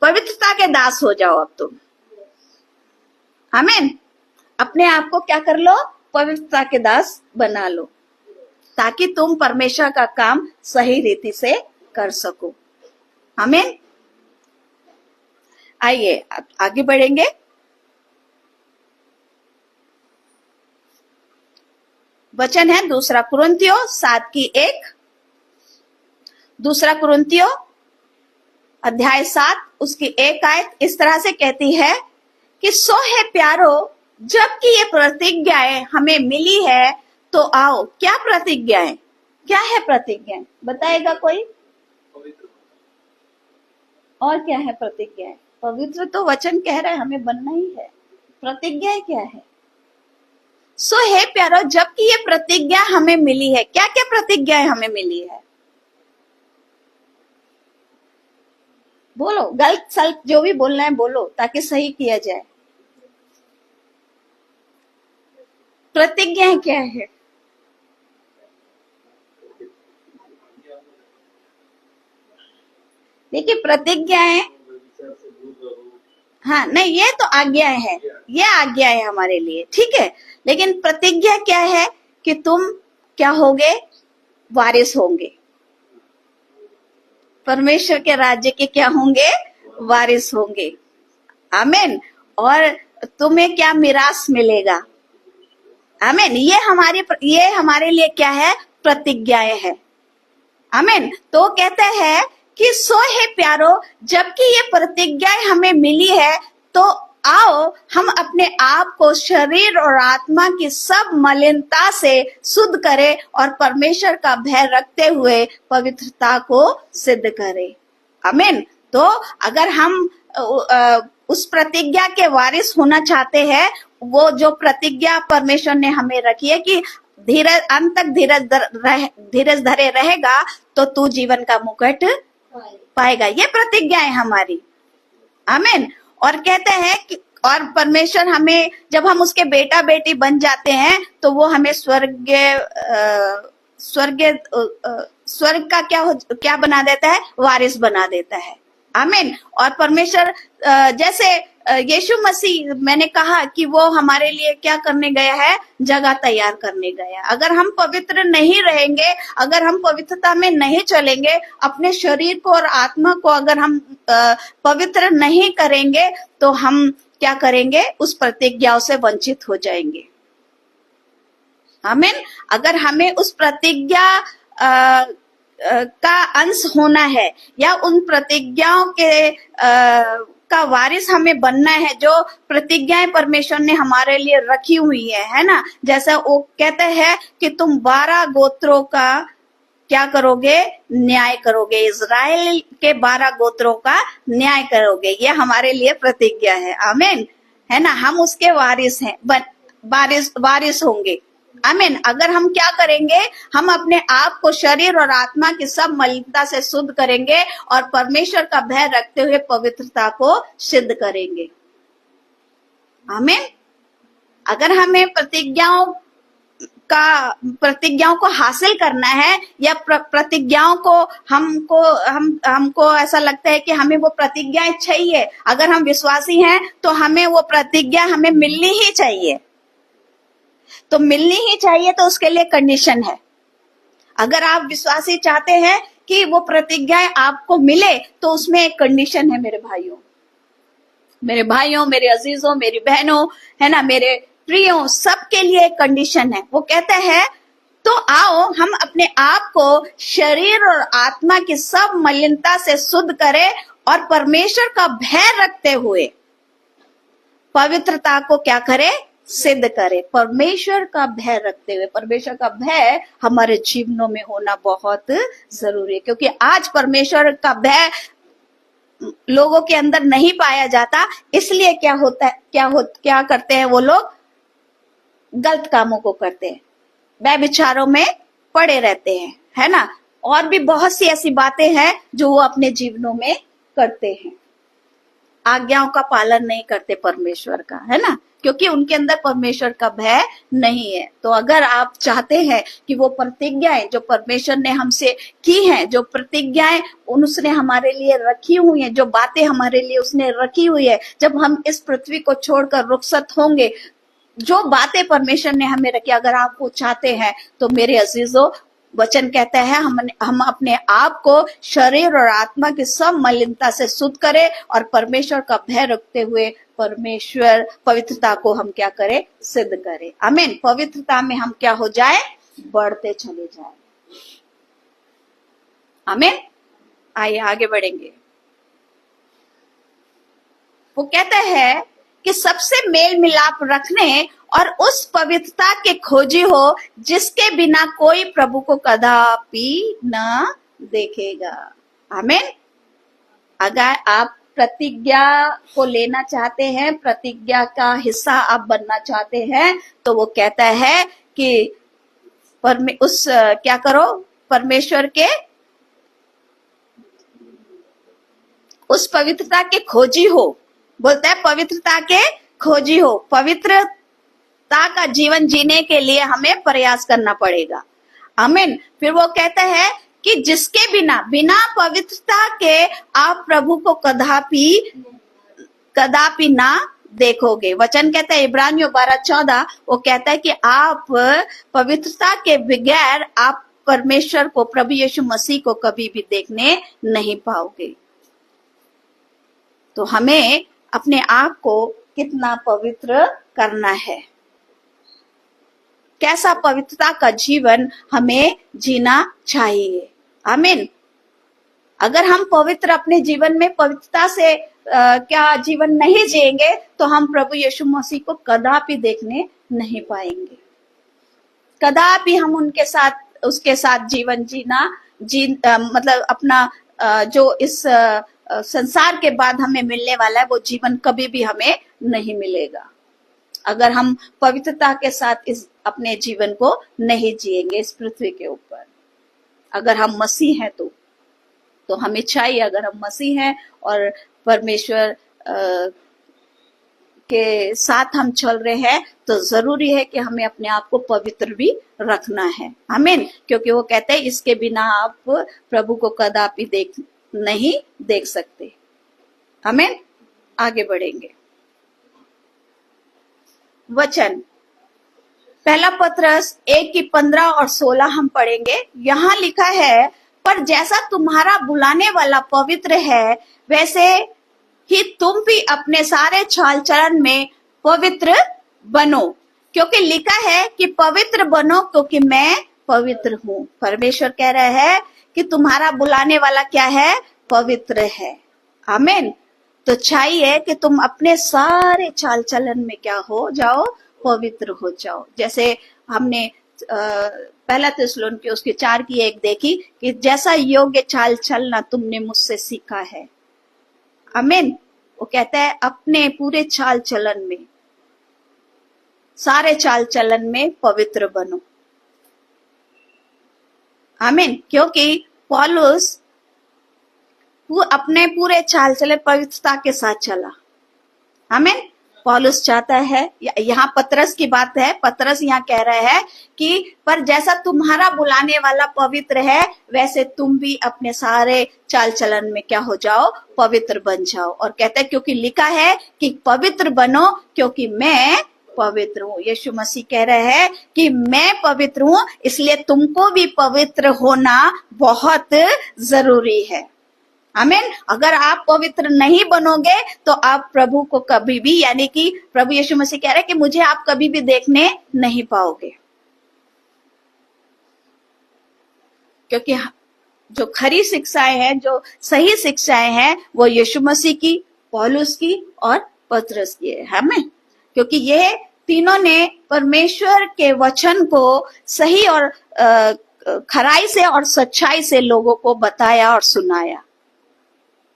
पवित्रता के दास हो जाओ अब तुम। आमीन। अपने आप को क्या कर लो, पवित्रता के दास बना लो, ताकि तुम परमेश्वर का काम सही रीति से कर सको। आमीन। आइए आगे बढ़ेंगे। वचन है 2 कुरिन्थियों 7:1। 2 कुरिन्थियों अध्याय 7 उसकी 1 आयत इस तरह से कहती है कि सो है प्यारो, जबकि ये प्रतिज्ञाएं हमें मिली है तो आओ। क्या प्रतिज्ञाएं, क्या है प्रतिज्ञाएं, बताएगा कोई? पवित्र और क्या है प्रतिज्ञाएं? पवित्र तो वचन कह रहा है हमें बनना ही है। प्रतिज्ञाएं क्या है? सो है प्यारो, जबकि ये प्रतिज्ञा हमें मिली है। क्या क्या प्रतिज्ञाएं हमें मिली है? बोलो, गलत सल्त जो भी बोलना है बोलो, ताकि सही किया जाए। प्रतिज्ञाएं क्या है? देखिए प्रतिज्ञाएं, विचार से दूर रहो। हाँ नहीं, ये तो आज्ञाएं हैं, ये आज्ञाएं है हमारे लिए, ठीक है। लेकिन प्रतिज्ञा क्या है कि तुम क्या होगे, वारिस होंगे, परमेश्वर के राज्य के क्या होंगे, वारिस होंगे। आमीन। और तुम्हें क्या मिरास मिलेगा। आमीन। ये हमारे लिए क्या है, प्रतिज्ञाएं है। आमीन। तो कहते हैं कि सो है प्यारो, जबकि ये प्रतिज्ञाएं हमें मिली है तो आओ हम अपने आप को शरीर और आत्मा की सब मलिनता से शुद्ध करें और परमेश्वर का भय रखते हुए पवित्रता को सिद्ध करें। आमीन। तो अगर हम उस प्रतिज्ञा के वारिस होना चाहते हैं, वो जो प्रतिज्ञा परमेश्वर ने हमें रखी है कि धीरज अंत तक धीरज धरे रहेगा तो तू जीवन का मुकुट पाएगा, ये प्रतिज्ञा है हमारी। आमीन। और कहते हैं कि और परमेश्वर हमें, जब हम उसके बेटा बेटी बन जाते हैं तो वो हमें स्वर्ग का क्या बना देता है, वारिस बना देता है। आमीन। और परमेश्वर जैसे यीशु मसीह, मैंने कहा कि वो हमारे लिए क्या करने गया है, जगह तैयार करने गया। अगर हम पवित्र नहीं रहेंगे, अगर हम पवित्रता में नहीं चलेंगे, अपने शरीर को और आत्मा को अगर हम पवित्र नहीं करेंगे तो हम क्या करेंगे, उस प्रतिज्ञाओं से वंचित हो जाएंगे। आमीन। अगर हमें उस प्रतिज्ञा का अंश होना है या उन प्रतिज्ञाओं के का वारिस हमें बनना है, जो प्रतिज्ञाएं परमेश्वर ने हमारे लिए रखी हुई है ना। जैसा वो कहते हैं कि तुम 12 गोत्रों का क्या करोगे, न्याय करोगे, इजराइल के 12 गोत्रों का न्याय करोगे, ये हमारे लिए प्रतिज्ञा है। आमीन। है ना, हम उसके वारिस हैं, वारिस होंगे। आमीन। अगर हम क्या करेंगे, हम अपने आप को शरीर और आत्मा की सब मलिनता से शुद्ध करेंगे और परमेश्वर का भय रखते हुए पवित्रता को सिद्ध करेंगे। आमीन। अगर हमें प्रतिज्ञाओं को हासिल करना है या प्रतिज्ञाओं को हमको ऐसा लगता है कि हमें वो प्रतिज्ञाएं चाहिए, अगर हम विश्वासी हैं तो हमें वो प्रतिज्ञा हमें मिलनी ही चाहिए। तो मिलनी ही चाहिए, तो उसके लिए कंडीशन है। अगर आप विश्वासी चाहते हैं कि वो प्रतिज्ञाएं आपको मिले तो उसमें एक कंडीशन है। मेरे भाइयों, मेरे अजीजों, मेरी बहनों, है ना, मेरे प्रियों, सबके लिए एक कंडीशन है। वो कहते हैं तो आओ हम अपने आप को शरीर और आत्मा की सब मलिनता से शुद्ध करें और परमेश्वर का भय रखते हुए पवित्रता को क्या करे, सिद्ध करे। परमेश्वर का भय रखते हुए, परमेश्वर का भय हमारे जीवनों में होना बहुत जरूरी है, क्योंकि आज परमेश्वर का भय लोगों के अंदर नहीं पाया जाता। इसलिए क्या होता है, क्या करते हैं वो लोग, गलत कामों को करते हैं, व्यभिचारों में पड़े रहते हैं, है ना। और भी बहुत सी ऐसी बातें हैं जो वो अपने जीवनों में करते हैं। आज्ञाओं का पालन नहीं करते परमेश्वर का, है ना, क्योंकि उनके अंदर परमेश्वर का भय नहीं है। तो अगर आप चाहते हैं कि वो प्रतिज्ञाएं जो परमेश्वर ने हमसे की हैं, जो प्रतिज्ञाएं उसने हमारे लिए रखी हुई हैं, जो बातें हमारे लिए उसने रखी हुई है, जब हम इस पृथ्वी को छोड़कर रुखसत होंगे, जो बातें परमेश्वर ने हमें रखी, अगर आप वो चाहते हैं तो मेरे अजीजों, वचन कहता है हम अपने आप को शरीर और आत्मा की सब मलिनता से शुद्ध करें और परमेश्वर का भय रखते हुए परमेश्वर पवित्रता को हम क्या करें, सिद्ध करें। आमीन। पवित्रता में हम क्या हो जाए, बढ़ते चले जाए। आमीन। आइए आगे बढ़ेंगे। वो कहता है कि सबसे मेल मिलाप रखने और उस पवित्रता के खोजी हो जिसके बिना कोई प्रभु को कदापि न देखेगा। आमीन। अगर आप प्रतिज्ञा को लेना चाहते हैं, प्रतिज्ञा का हिस्सा आप बनना चाहते हैं, तो वो कहता है कि क्या करो, परमेश्वर के उस पवित्रता के खोजी हो। बोलता है पवित्रता के खोजी हो। पवित्रता का जीवन जीने के लिए हमें प्रयास करना पड़ेगा। आमीन। फिर वो कहता है कि जिसके बिना पवित्रता के आप प्रभु को कदापि ना देखोगे। वचन कहता है इब्रानियों 12:14, वो कहता है कि आप पवित्रता के बगैर आप परमेश्वर को, प्रभु यीशु मसीह को कभी भी देखने नहीं पाओगे। तो हमें अपने आप को कितना पवित्र करना है, कैसा पवित्रता का जीवन हमें जीना चाहिए। आमीन। अगर हम पवित्र अपने जीवन में पवित्रता से क्या जीवन नहीं जिएंगे तो हम प्रभु यीशु मसीह को कदापि देखने नहीं पाएंगे। कदापि हम उसके साथ जीवन मतलब अपना जो इस संसार के बाद हमें मिलने वाला है वो जीवन कभी भी हमें नहीं मिलेगा अगर हम पवित्रता के साथ अपने जीवन को नहीं जिएंगे इस पृथ्वी के ऊपर। अगर हम मसीह हैं तो हमें चाहिए, अगर हम मसीह हैं और परमेश्वर के साथ हम चल रहे हैं तो जरूरी है कि हमें अपने आप को पवित्र भी रखना है। आमीन। क्योंकि वो कहते हैं इसके बिना आप प्रभु को कदापि नहीं देख सकते। आमीन। आगे बढ़ेंगे। वचन पहला पत्रस 1:15 और 16 हम पढ़ेंगे। यहाँ लिखा है, पर जैसा तुम्हारा बुलाने वाला पवित्र है वैसे ही तुम भी अपने सारे चाल चलन में पवित्र बनो, क्योंकि लिखा है कि पवित्र बनो क्योंकि मैं पवित्र हूँ। परमेश्वर कह रहा है कि तुम्हारा बुलाने वाला क्या है, पवित्र है। आमीन। तो चाहिए कि तुम अपने सारे चाल चलन में क्या हो जाओ, पवित्र हो जाओ। जैसे हमने पहला थिस्सलुनीके उसके 4:1 देखी कि जैसा योग्य चाल चलना तुमने मुझसे सीखा है। आमीन। वो कहता है अपने पूरे चाल चलन में, सारे चाल चलन में पवित्र बनो। आमीन। क्योंकि पौलुस अपने पूरे चाल चलन पवित्रता के साथ चला। आमीन। पौलुस चाहता है, यहाँ पतरस की बात है, पतरस यहाँ कह रहा है कि पर जैसा तुम्हारा बुलाने वाला पवित्र है वैसे तुम भी अपने सारे चाल चलन में क्या हो जाओ, पवित्र बन जाओ। और कहता है क्योंकि लिखा है कि पवित्र बनो क्योंकि मैं पवित्र हूँ। यीशु मसीह कह रहे हैं कि मैं पवित्र हूँ, इसलिए तुमको भी पवित्र होना बहुत जरूरी है। आमीन। अगर आप पवित्र नहीं बनोगे तो आप प्रभु को कभी भी, यानी कि प्रभु यीशु मसीह कह रहे हैं कि मुझे आप कभी भी देखने नहीं पाओगे। क्योंकि जो खरी शिक्षाएं हैं, जो सही शिक्षाएं हैं, वो यीशु मसीह की, पौलुस की और पतरस की है। हमें क्योंकि यह तीनों ने परमेश्वर के वचन को सही और खराई से और सच्चाई से लोगों को बताया और सुनाया।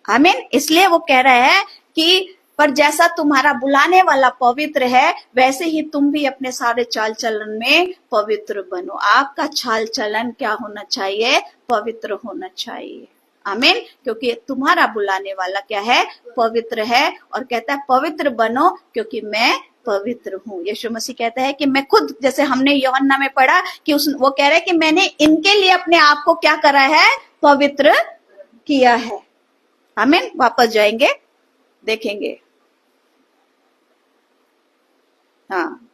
आमीन। इसलिए वो कह रहा है कि पर जैसा तुम्हारा बुलाने वाला पवित्र है, वैसे ही तुम भी अपने सारे चाल चलन में पवित्र बनो। आपका चाल चलन क्या होना चाहिए? पवित्र होना चाहिए। आमीन। क्योंकि तुम्हारा बुलाने वाला क्या है? पवित्र है। और कहता है पवित्र बनो क्योंकि मैं पवित्र हूँ। यीशु मसीह कहता है कि मैं खुद, जैसे हमने यूहन्ना में पढ़ा कि वो कह रहा है कि मैंने इनके लिए अपने आप को क्या करा है? पवित्र किया है। आमीन। वापस जाएंगे, देखेंगे। हाँ,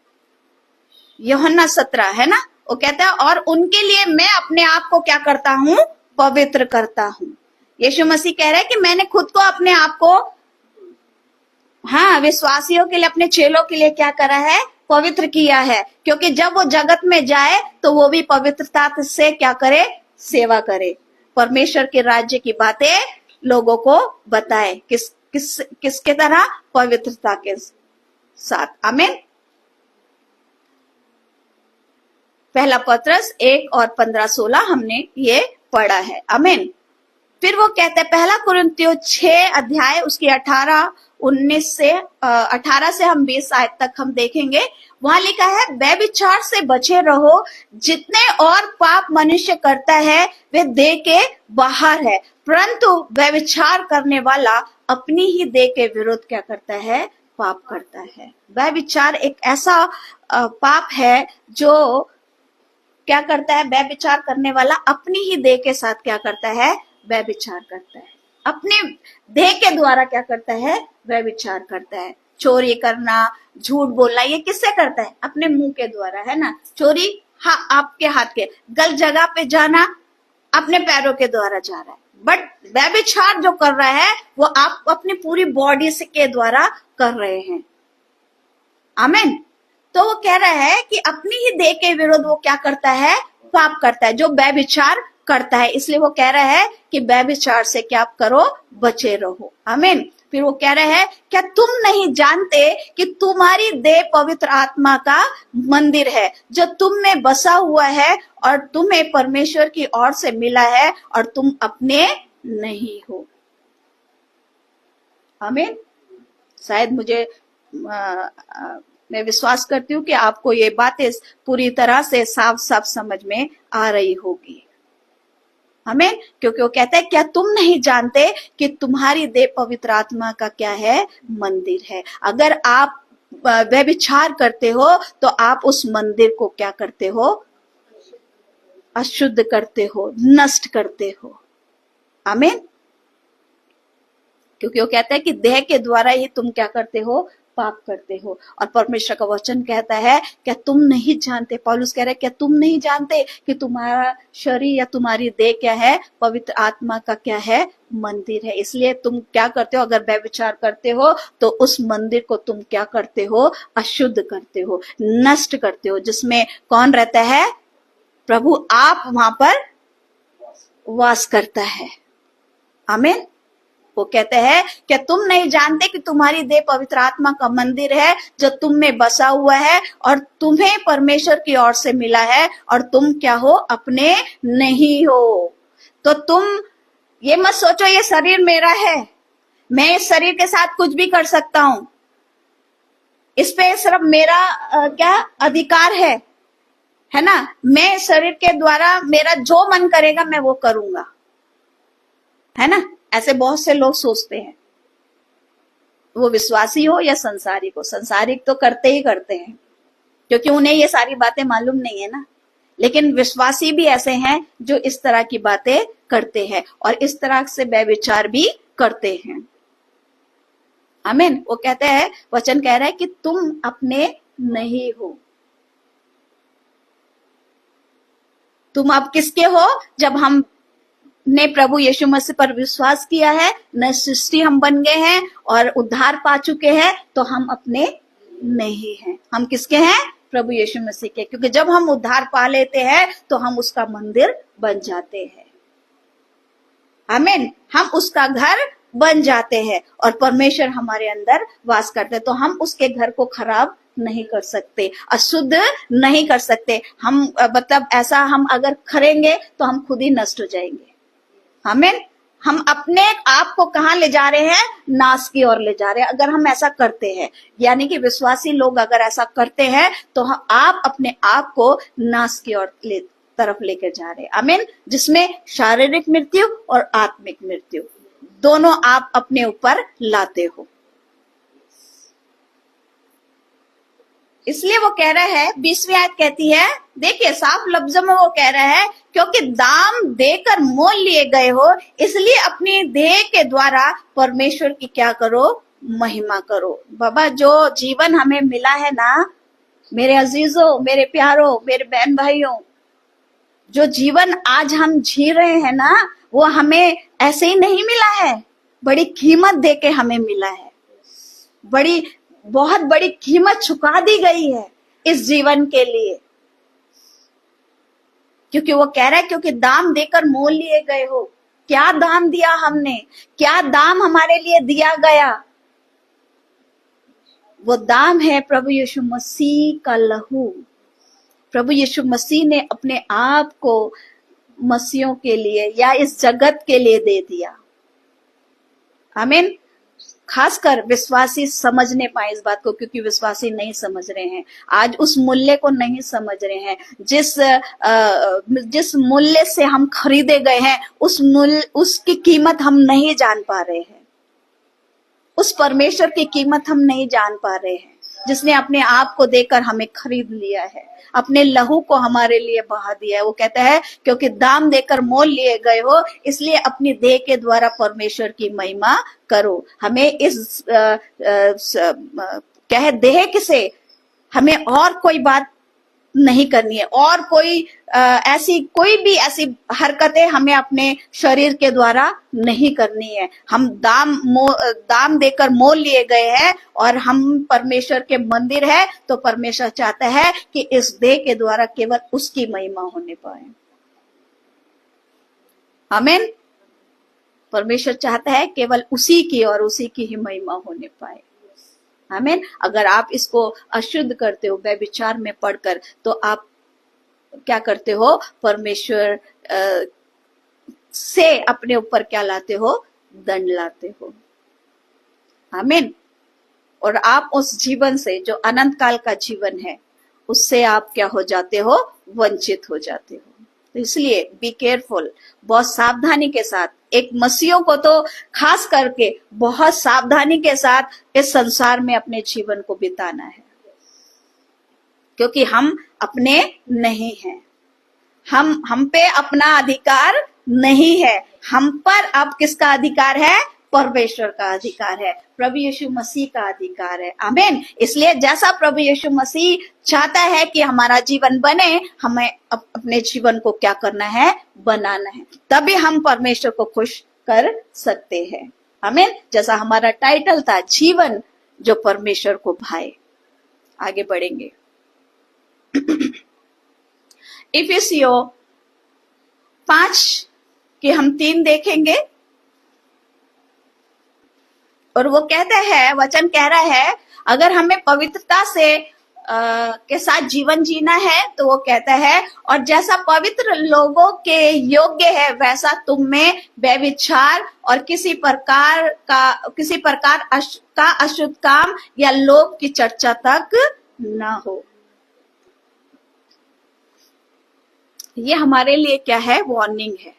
यूहन्ना 17 है ना, वो कहता है और उनके लिए मैं अपने आप को क्या करता हूँ? पवित्र करता हूँ। यीशु मसीह कह रहा है कि मैंने खुद को, अपने आप को, हाँ, विश्वासियों के लिए, अपने चेलों के लिए क्या करा है? पवित्र किया है। क्योंकि जब वो जगत में जाए तो वो भी पवित्रता से क्या करे? सेवा करे, परमेश्वर के राज्य की बातें लोगों को बताए। किसके तरह? पवित्रता के साथ। आमीन। पहला पत्रस 1 और 15-16 हमने ये पढ़ा है। आमीन। फिर वो कहते हैं, पहला कुरिन्थियों 6 अध्याय उसकी 18 से हम 20 आयत तक हम देखेंगे। वहां लिखा है, व्यभिचार से बचे रहो। जितने और पाप मनुष्य करता है वे देह के बाहर है, परंतु व्यभिचार करने वाला अपनी ही देह के विरुद्ध क्या करता है? पाप करता है। व्यभिचार एक ऐसा पाप है जो क्या करता है? व्यभिचार करने वाला अपनी ही देह के साथ क्या करता है? व्यभिचार करता है। अपने देह के द्वारा क्या करता है? व्यभिचार करता है। चोरी करना, झूठ बोलना, ये किससे करता है? अपने मुंह के द्वारा, है ना। चोरी आपके हाथ के, गलत जगह पे जाना अपने पैरों के द्वारा जा रहा है। बट व्यभिचार जो कर रहा है वो आप अपनी पूरी बॉडी से के द्वारा कर रहे हैं। आमीन। तो वो कह रहा है कि अपनी ही देह के विरुद्ध वो क्या करता है? पाप करता है, जो व्यभिचार करता है। इसलिए वो कह रहा है कि व्यभिचार से क्या करो? बचे रहो। आमीन। फिर वो कह रहा है, क्या तुम नहीं जानते कि तुम्हारी देह पवित्र आत्मा का मंदिर है जो तुम में बसा हुआ है और तुम्हें परमेश्वर की ओर से मिला है और तुम अपने नहीं हो। आमीन। शायद मैं विश्वास करती हूँ कि आपको ये बातें पूरी तरह से साफ साफ समझ में आ रही होगी। हमें, क्योंकि वो कहता है, क्या तुम नहीं जानते कि तुम्हारी देह पवित्र आत्मा का क्या है? मंदिर है। अगर आप व्यभिचार करते हो तो आप उस मंदिर को क्या करते हो? अशुद्ध करते हो, नष्ट करते हो। आमीन। क्योंकि वो कहता है कि देह के द्वारा ही तुम क्या करते हो? पाप करते हो। और परमेश्वर का वचन कहता है, क्या तुम नहीं जानते? पौलुस कह रहा है, क्या तुम नहीं जानते कि तुम्हारा शरीर या तुम्हारी देह क्या है? पवित्र आत्मा का क्या है? मंदिर है। इसलिए तुम क्या करते हो? अगर व्यभिचार करते हो तो उस मंदिर को तुम क्या करते हो? अशुद्ध करते हो, नष्ट करते हो। जिसमें कौन रहता है? प्रभु आप वहां पर वास करता है। आमीन। वो कहते हैं, क्या तुम नहीं जानते कि तुम्हारी देह पवित्र आत्मा का मंदिर है जो तुम में बसा हुआ है और तुम्हें परमेश्वर की ओर से मिला है और तुम क्या हो? अपने नहीं हो। तो तुम ये मत सोचो ये शरीर मेरा है, मैं इस शरीर के साथ कुछ भी कर सकता हूं, इस पे सिर्फ मेरा क्या अधिकार है ना। मैं शरीर के द्वारा मेरा जो मन करेगा मैं वो करूंगा, है ना। ऐसे बहुत से लोग सोचते हैं, वो विश्वासी हो या संसारिक हो। संसारिक तो करते ही करते हैं क्योंकि उन्हें ये सारी बातें मालूम नहीं है ना। लेकिन विश्वासी भी ऐसे हैं जो इस तरह की बातें करते हैं और इस तरह से व्यभिचार भी करते हैं। आमीन। वो कहते हैं, वचन कह रहा है कि तुम अपने नहीं हो। तुम अब किसके हो? जब हम ने प्रभु यीशु मसीह पर विश्वास किया है, नई सृष्टि हम बन गए हैं और उद्धार पा चुके हैं, तो हम अपने नहीं हैं। हम किसके हैं? प्रभु यीशु मसीह के। क्योंकि जब हम उद्धार पा लेते हैं तो हम उसका मंदिर बन जाते हैं। आमीन। हम उसका घर बन जाते हैं और परमेश्वर हमारे अंदर वास करते हैं। तो हम उसके घर को खराब नहीं कर सकते, अशुद्ध नहीं कर सकते। हम मतलब ऐसा हम अगर करेंगे तो हम खुद ही नष्ट हो जाएंगे। आमीन। हम अपने आप को कहाँ ले जा रहे हैं? नाश की ओर ले जा रहे हैं, अगर हम ऐसा करते हैं। यानी कि विश्वासी लोग अगर ऐसा करते हैं तो आप अपने आप को नाश की ओर तरफ लेकर जा रहे हैं। आमीन। जिसमें शारीरिक मृत्यु और आत्मिक मृत्यु दोनों आप अपने ऊपर लाते हो। इसलिए वो कह रहा है, 20वीं आयत कहती है, देखिए साफ लफ्जों में वो कह रहा है, क्योंकि दाम देकर मोल लिए गए हो, इसलिए अपनी देह के द्वारा परमेश्वर की क्या करो? महिमा करो। बाबा, जो जीवन हमें मिला है ना मेरे अजीजों, मेरे प्यारों, मेरे बहन भाइयों, जो जीवन आज हम जी रहे हैं ना, वो हमें ऐसे ही नहीं मिला है, बड़ी कीमत देके हमें मिला है। बहुत बड़ी कीमत चुका दी गई है इस जीवन के लिए, क्योंकि वो कह रहा है क्योंकि दाम देकर मोल लिए गए हो। क्या दाम दिया हमने? क्या दाम हमारे लिए दिया गया? वो दाम है प्रभु यीशु मसीह का लहू। प्रभु यीशु मसीह ने अपने आप को मसीहों के लिए या इस जगत के लिए दे दिया। आमीन। खासकर विश्वासी समझ नहीं पाए इस बात को, क्योंकि विश्वासी नहीं समझ रहे हैं, आज उस मूल्य को नहीं समझ रहे हैं। जिस मूल्य से हम खरीदे गए हैं, उसकी कीमत हम नहीं जान पा रहे हैं। उस परमेश्वर की कीमत हम नहीं जान पा रहे हैं, जिसने अपने आप को देकर हमें खरीद लिया है, अपने लहू को हमारे लिए बहा दिया है। वो कहता है क्योंकि दाम देकर मोल लिए गए हो, इसलिए अपनी देह के द्वारा परमेश्वर की महिमा करो। हमें इस कहे देह से हमें और कोई बात नहीं करनी है, और कोई ऐसी हरकतें हमें अपने शरीर के द्वारा नहीं करनी है। हम दाम देकर मोल लिए गए हैं और हम परमेश्वर के मंदिर है, तो परमेश्वर चाहता है कि इस देह के द्वारा केवल उसकी महिमा होने पाए। आमीन। परमेश्वर चाहता है केवल उसी की और उसी की ही महिमा होने पाए। आमीन। अगर आप इसको अशुद्ध करते हो व्यभिचार में पढ़कर, तो आप क्या करते हो? परमेश्वर से अपने ऊपर क्या लाते हो? दंड लाते हो। आमीन। और आप उस जीवन से, जो अनंत काल का जीवन है, उससे आप क्या हो जाते हो? वंचित हो जाते हो। तो इसलिए बी केयरफुल, बहुत सावधानी के साथ, एक मसीहों को तो खास करके बहुत सावधानी के साथ इस संसार में अपने जीवन को बिताना है, क्योंकि हम अपने नहीं हैं। हम पे अपना अधिकार नहीं है, हम पर अब किसका अधिकार है? परमेश्वर का अधिकार है, प्रभु यीशु मसीह का अधिकार है। आमीन। इसलिए जैसा प्रभु यीशु मसीह चाहता है कि हमारा जीवन बने, हमें अपने जीवन को क्या करना है? बनाना है, तभी हम परमेश्वर को खुश कर सकते हैं। आमीन। जैसा हमारा टाइटल था, जीवन जो परमेश्वर को भाए। आगे बढ़ेंगे। इफिसियों 5 के हम 3 देखेंगे, और वो कहते हैं, वचन कह रहा है, अगर हमें पवित्रता से के साथ जीवन जीना है, तो वो कहता है, और जैसा पवित्र लोगों के योग्य है, वैसा तुम में व्यभिचार और किसी प्रकार का अशुद्ध काम या लोभ की चर्चा तक ना हो। ये हमारे लिए क्या है? वार्निंग है।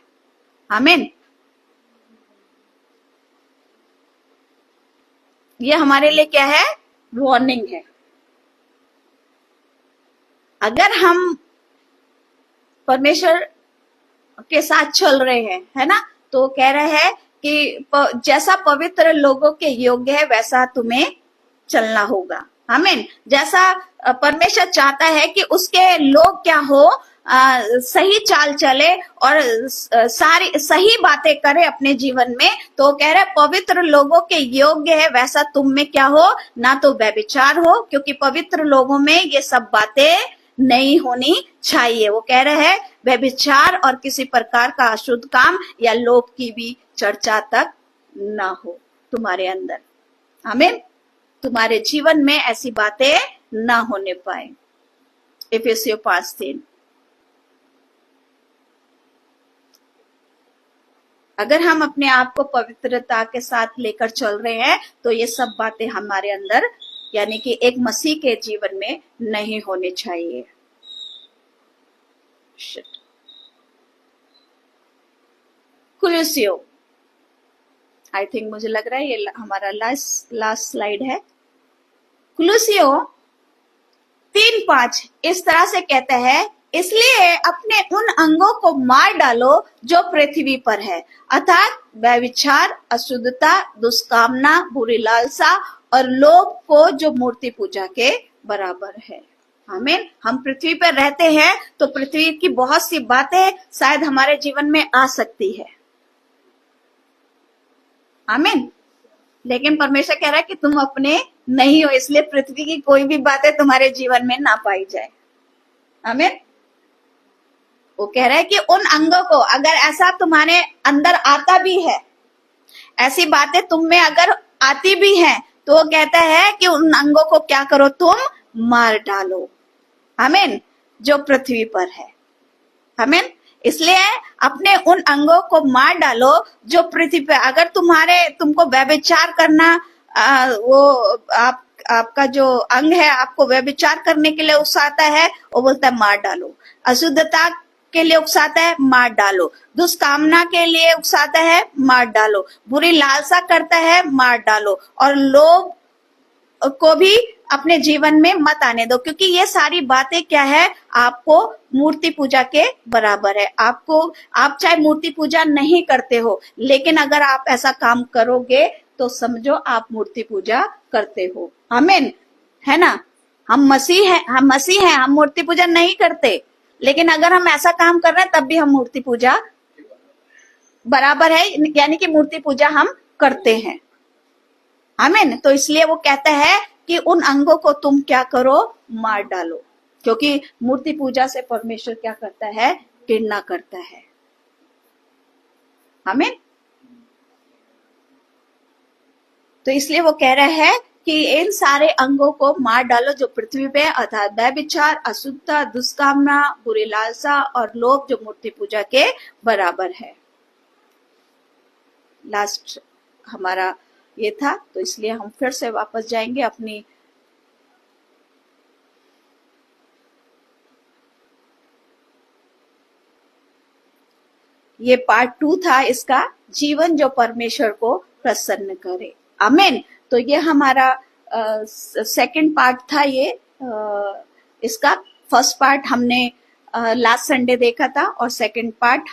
आमीन। ये हमारे लिए क्या है? वार्निंग है। अगर हम परमेश्वर के साथ चल रहे हैं, है ना, तो कह रहे हैं कि जैसा पवित्र लोगों के योग्य है, वैसा तुम्हें चलना होगा। आमीन। जैसा परमेश्वर चाहता है कि उसके लोग क्या हो? सही चाल चले और सारी सही बातें करे अपने जीवन में, तो कह रहे पवित्र लोगों के योग्य है, वैसा तुम में क्या हो? ना तो व्यभिचार हो, क्योंकि पवित्र लोगों में ये सब बातें नहीं होनी चाहिए। वो कह रहे हैं व्यभिचार और किसी प्रकार का अशुद्ध काम या लोभ की भी चर्चा तक ना हो तुम्हारे अंदर। आमीन। तुम्हारे जीवन में ऐसी बातें ना होने पाए। इफिसियों 5:3। अगर हम अपने आप को पवित्रता के साथ लेकर चल रहे हैं तो ये सब बातें हमारे अंदर यानी कि एक मसीह के जीवन में नहीं होनी चाहिए। कुलुस्सियों, आई थिंक मुझे लग रहा है ये हमारा लास्ट स्लाइड है। कुलुस्सियों 3:5 इस तरह से कहते हैं, इसलिए अपने उन अंगों को मार डालो जो पृथ्वी पर है, अर्थात व्यभिचार, अशुद्धता, दुष्कामना, बुरी लालसा और लोभ को जो मूर्ति पूजा के बराबर है। आमीन। हम पृथ्वी पर रहते हैं तो पृथ्वी की बहुत सी बातें शायद हमारे जीवन में आ सकती है। आमीन। लेकिन परमेश्वर कह रहा है कि तुम अपने नहीं हो, इसलिए पृथ्वी की कोई भी बातें तुम्हारे जीवन में ना पाई जाए। आमीन। वो कह रहा है कि उन अंगों को अगर ऐसा तुम्हारे अंदर आता भी है, ऐसी बातें तुम में अगर आती भी हैं, तो वो कहता है कि उन अंगों को क्या करो, तुम मार डालो। आमीन। जो पृथ्वी पर है। आमीन। इसलिए अपने उन अंगों को मार डालो जो पृथ्वी पे, अगर तुमको व्यभिचार करना वो आपका जो अंग है आपको व्यभिचार करने के लिए उकसाता है, वो बोलता है मार डालो। अशुद्धता के लिए उकसाता है, मार डालो। दुष्कामना के लिए उकसाता है, मार डालो। बुरी लालसा करता है, मार डालो। और लोभ को भी अपने जीवन में मत आने दो, क्योंकि ये सारी बातें क्या है, आपको मूर्ति पूजा के बराबर है। आप चाहे मूर्ति पूजा नहीं करते हो, लेकिन अगर आप ऐसा काम करोगे तो समझो आप मूर्ति पूजा करते हो। आमीन। है ना। हम मसीह हैं, हम मूर्ति पूजा नहीं करते, लेकिन अगर हम ऐसा काम कर रहे हैं तब भी हम मूर्ति पूजा बराबर है, यानी कि मूर्ति पूजा हम करते हैं। आमीन। तो इसलिए वो कहता है कि उन अंगों को तुम क्या करो, मार डालो, क्योंकि मूर्ति पूजा से परमेश्वर क्या करता है, घृणा करता है। आमीन। तो इसलिए वो कह रहा है कि इन सारे अंगों को मार डालो जो पृथ्वी पे, अर्थात व्यभिचार, अशुद्धता, दुष्कामना, बुरी लालसा और लोभ जो मूर्ति पूजा के बराबर है। लास्ट हमारा ये था, तो इसलिए हम फिर से वापस जाएंगे अपनी ये पार्ट 2 था इसका, जीवन जो परमेश्वर को प्रसन्न करे। आमीन। तो ये हमारा सेकंड पार्ट था। ये इसका फर्स्ट पार्ट हमने लास्ट संडे देखा था, और सेकंड पार्ट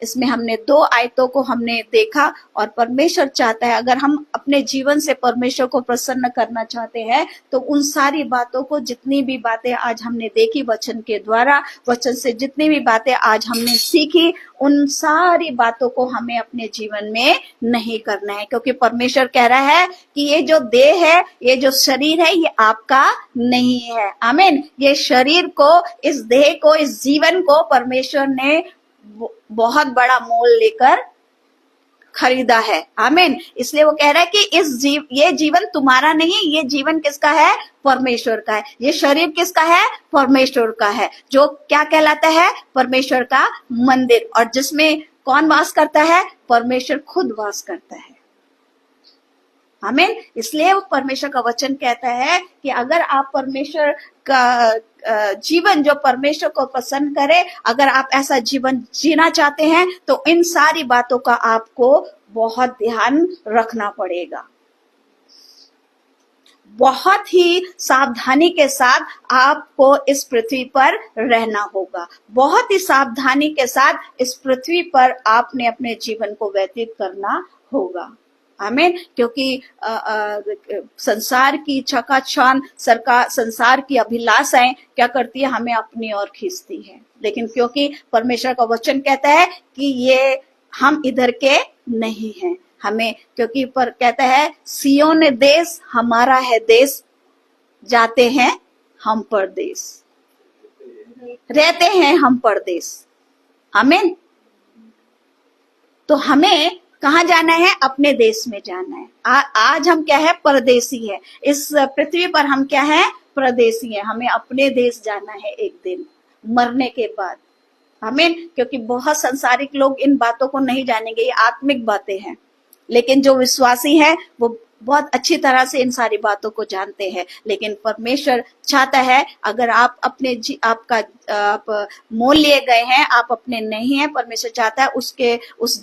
इसमें हमने 2 आयतों को हमने देखा। और परमेश्वर चाहता है, अगर हम अपने जीवन से परमेश्वर को प्रसन्न करना चाहते हैं, तो उन सारी बातों को, जितनी भी बातें आज हमने देखी वचन के द्वारा, वचन से जितनी भी बातें आज हमने सीखी, उन सारी बातों को हमें अपने जीवन में नहीं करना है, क्योंकि परमेश्वर कह रहा है कि ये जो देह है, ये जो शरीर है, ये आपका नहीं है। आमीन। ये शरीर को, इस देह को, इस जीवन को परमेश्वर ने बहुत बड़ा मोल लेकर खरीदा है। आमीन। इसलिए वो कह रहा है कि ये जीवन तुम्हारा नहीं, ये जीवन किसका है, परमेश्वर का है। ये शरीर किसका है, परमेश्वर का है, जो क्या कहलाता है, परमेश्वर का मंदिर, और जिसमें कौन वास करता है, परमेश्वर खुद वास करता है। आमीन। इसलिए वो परमेश्वर का वचन कहता है कि अगर आप परमेश्वर का जीवन जो परमेश्वर को पसंद करे, अगर आप ऐसा जीवन जीना चाहते हैं, तो इन सारी बातों का आपको बहुत ध्यान रखना पड़ेगा। बहुत ही सावधानी के साथ आपको इस पृथ्वी पर रहना होगा। बहुत ही सावधानी के साथ इस पृथ्वी पर आपने अपने जीवन को व्यतीत करना होगा। आमीन। क्योंकि संसार की चकाचौंध, संसार की अभिलाषाएं क्या करती है, हमें अपनी ओर खींचती है। लेकिन क्योंकि परमेश्वर का वचन कहता है कि ये हम इधर के नहीं हैं, हमें, क्योंकि पर कहता है सियोन देश हमारा है देश, जाते हैं हम परदेश, रहते हैं हम परदेश। आमीन। तो हमें कहाँ जाना है, अपने देश में जाना है। आज हम क्या है, परदेसी है। इस पृथ्वी पर हम क्या है, परदेसी है। हमें अपने देश जाना है एक दिन, मरने के बाद। आमीन। क्योंकि बहुत संसारिक लोग इन बातों को नहीं जानेंगे, ये आत्मिक बातें हैं, लेकिन जो विश्वासी है वो बहुत अच्छी तरह से इन सारी बातों को जानते हैं। लेकिन परमेश्वर चाहता है, अगर आप अपने आप मोल लिए गए हैं, आप अपने नहीं हैं, परमेश्वर चाहता है उस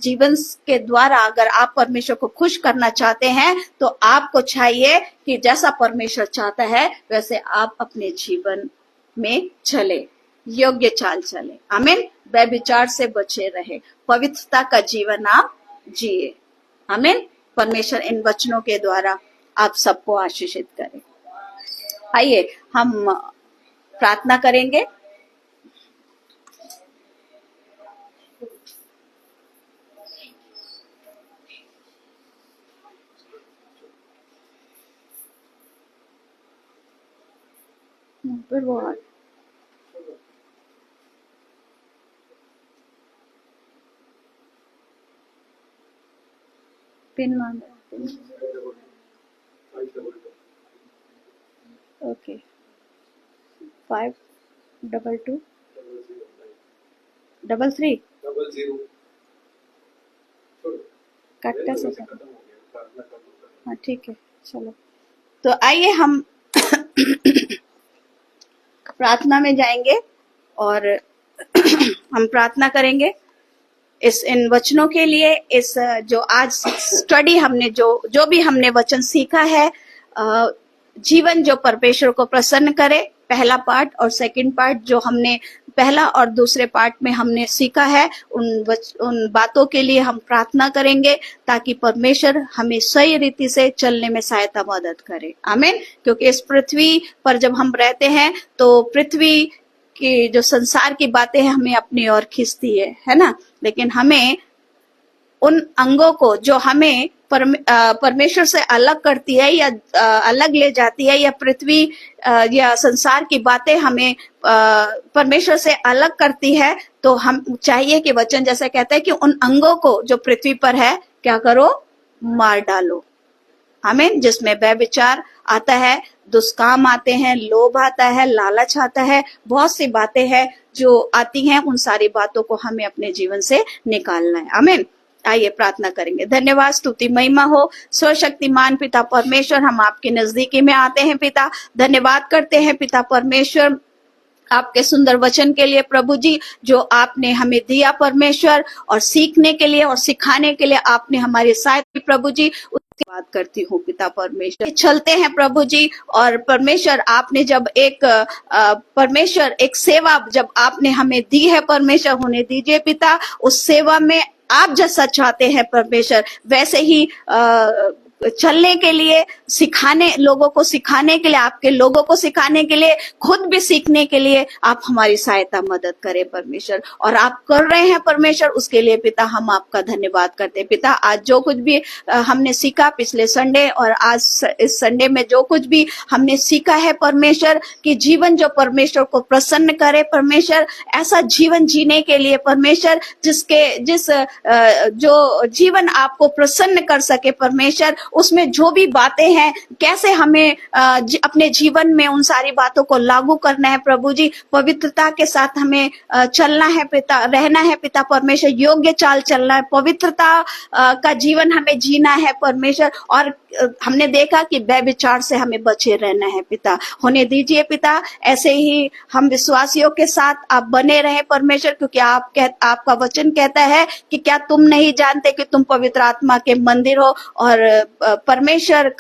जीवन के द्वारा अगर आप परमेश्वर को खुश करना चाहते हैं तो आपको चाहिए कि जैसा परमेश्वर चाहता है वैसे आप अपने जीवन में चले, योग्य चाल चले। आमीन। व्यभिचार से बचे रहे, पवित्रता का जीवन आप जिए। आमीन। परमेश्वर इन वचनों के द्वारा आप सबको आशीषित करे। आइए हम प्रार्थना करेंगे। फिर वो पिन मांग रहा है। ओके 52233 कट्टा से हाँ ठीक है, चलो तो आइए हम प्रार्थना में जाएंगे और हम प्रार्थना करेंगे इस इन वचनों के लिए। इस जो आज स्टडी हमने जो भी हमने वचन सीखा है, जीवन जो परमेश्वर को प्रसन्न करे, पहला पार्ट और सेकंड पार्ट जो हमने पहला और दूसरे पार्ट में हमने सीखा है, उन बातों के लिए हम प्रार्थना करेंगे ताकि परमेश्वर हमें सही रीति से चलने में सहायता मदद करे। आमीन। क्योंकि इस पृथ्वी पर जब हम रहते हैं तो पृथ्वी की जो संसार की बातें हैं हमें अपनी ओर खींचती है ना, लेकिन हमें उन अंगों को जो हमें परमेश्वर से अलग करती है या अलग ले जाती है, या पृथ्वी या संसार की बातें हमें परमेश्वर से अलग करती है, तो हम चाहिए कि वचन जैसा कहता है कि उन अंगों को जो पृथ्वी पर है क्या करो, मार डालो। आमीन। जिसमें व्यभिचार आता है, दुष्काम आते हैं, लोभ आता है, लालच आता है, बहुत सी बातें हैं जो आती हैं, उन सारी बातों को हमें अपने जीवन से निकालना है। आमीन। आइए प्रार्थना करेंगे। धन्यवाद, स्तुति, महिमा हो सर्वशक्तिमान पिता परमेश्वर, हम आपके नजदीकी में आते हैं पिता। धन्यवाद करते हैं पिता परमेश्वर आपके सुंदर वचन के लिए प्रभु जी, जो आपने हमें दिया परमेश्वर, और सीखने के लिए और सिखाने के लिए आपने हमारी सहायता प्रभु जी, उसकी बात करती हूँ पिता परमेश्वर। चलते हैं प्रभु जी, और परमेश्वर आपने जब परमेश्वर एक सेवा जब आपने हमें दी है परमेश्वर, होने दीजिए पिता, उस सेवा में आप जैसा चाहते हैं परमेश्वर वैसे ही चलने के लिए, लोगों को सिखाने के लिए, आपके लोगों को सिखाने के लिए, खुद भी सीखने के लिए आप हमारी सहायता मदद करें परमेश्वर। और आप कर रहे हैं परमेश्वर, उसके लिए पिता हम आपका धन्यवाद करते हैं पिता। आज जो कुछ भी हमने सीखा पिछले संडे और आज इस संडे में जो कुछ भी हमने सीखा है परमेश्वर, कि जीवन जो परमेश्वर को प्रसन्न करे परमेश्वर, ऐसा जीवन जीने के लिए परमेश्वर जो जीवन आपको प्रसन्न कर सके परमेश्वर, उसमें जो भी बातें हैं कैसे हमें अपने जीवन में उन सारी बातों को लागू करना है प्रभु जी। पवित्रता के साथ हमें चलना है पिता, रहना है पिता परमेश्वर, योग्य चाल चलना है, पवित्रता का जीवन हमें जीना है परमेश्वर। और हमने देखा कि व्यभिचार से हमें बचे रहना है पिता, होने दीजिए पिता। ऐसे ही हम विश्वासियों के साथ आप बने रहे परमेश्वर, क्योंकि आपका वचन कहता है कि क्या तुम नहीं जानते कि तुम पवित्र आत्मा के मंदिर हो, और परमेश्वर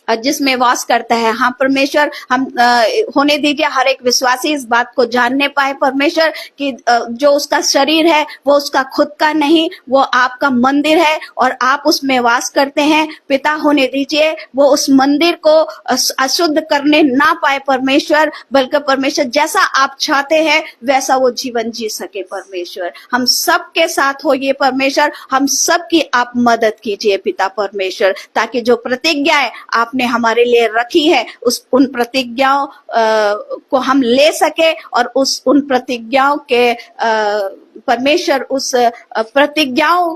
जिसमें वास करता है। हाँ परमेश्वर, हम होने दीजिए हर एक विश्वासी इस बात को जानने पाए परमेश्वर कि जो उसका शरीर है वो उसका खुद का नहीं, वो आपका मंदिर है और आप उसमें वास करते हैं पिता। होने दीजिए वो उस मंदिर को अशुद्ध करने ना पाए परमेश्वर, बल्कि परमेश्वर जैसा आप चाहते हैं वैसा वो जीवन जी सके परमेश्वर। हम सबके साथ होइए परमेश्वर, हम सबकी आप मदद कीजिए पिता परमेश्वर, ताकि जो प्रतिज्ञाएं आपने हमारे लिए रखी है उन प्रतिज्ञाओं को हम ले सके, और उन प्रतिज्ञाओं के परमेश्वर उस प्रतिज्ञाओं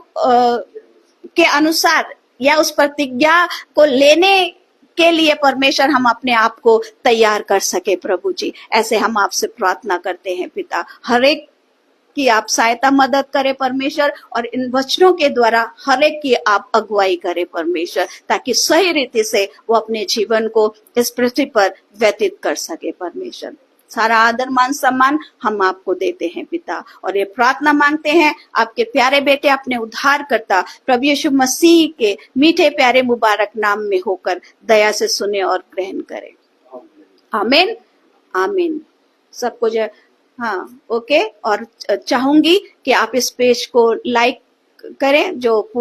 के अनुसार या उस प्रतिज्ञा को लेने के लिए परमेश्वर हम अपने आप को तैयार कर सके प्रभु जी। ऐसे हम आपसे प्रार्थना करते हैं पिता, हर एक की आप सहायता मदद करें परमेश्वर, और इन वचनों के द्वारा हर एक की आप अगुवाई करें परमेश्वर, ताकि सही रीति से वो अपने जीवन को इस पृथ्वी पर व्यतीत कर सके परमेश्वर। सारा आदर मान सम्मान हम आपको देते हैं पिता, और ये प्रार्थना मांगते हैं आपके प्यारे बेटे अपने उद्धारकर्ता प्रभु यीशु मसीह के मीठे प्यारे मुबारक नाम में होकर दया से सुने और ग्रहण करें। आमीन आमीन। सबको जो हाँ ओके। और चाहूंगी कि आप इस पेज को लाइक करें, जो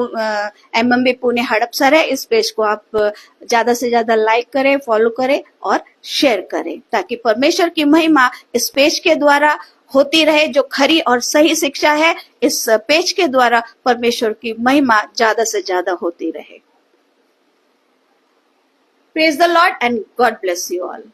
MMB पुणे हड़पसर है, इस पेज को आप ज्यादा से ज्यादा लाइक करें, फॉलो करें और शेयर करें, ताकि परमेश्वर की महिमा इस पेज के द्वारा होती रहे। जो खरी और सही शिक्षा है, इस पेज के द्वारा परमेश्वर की महिमा ज्यादा से ज्यादा होती रहे। Praise the Lord and God bless you all.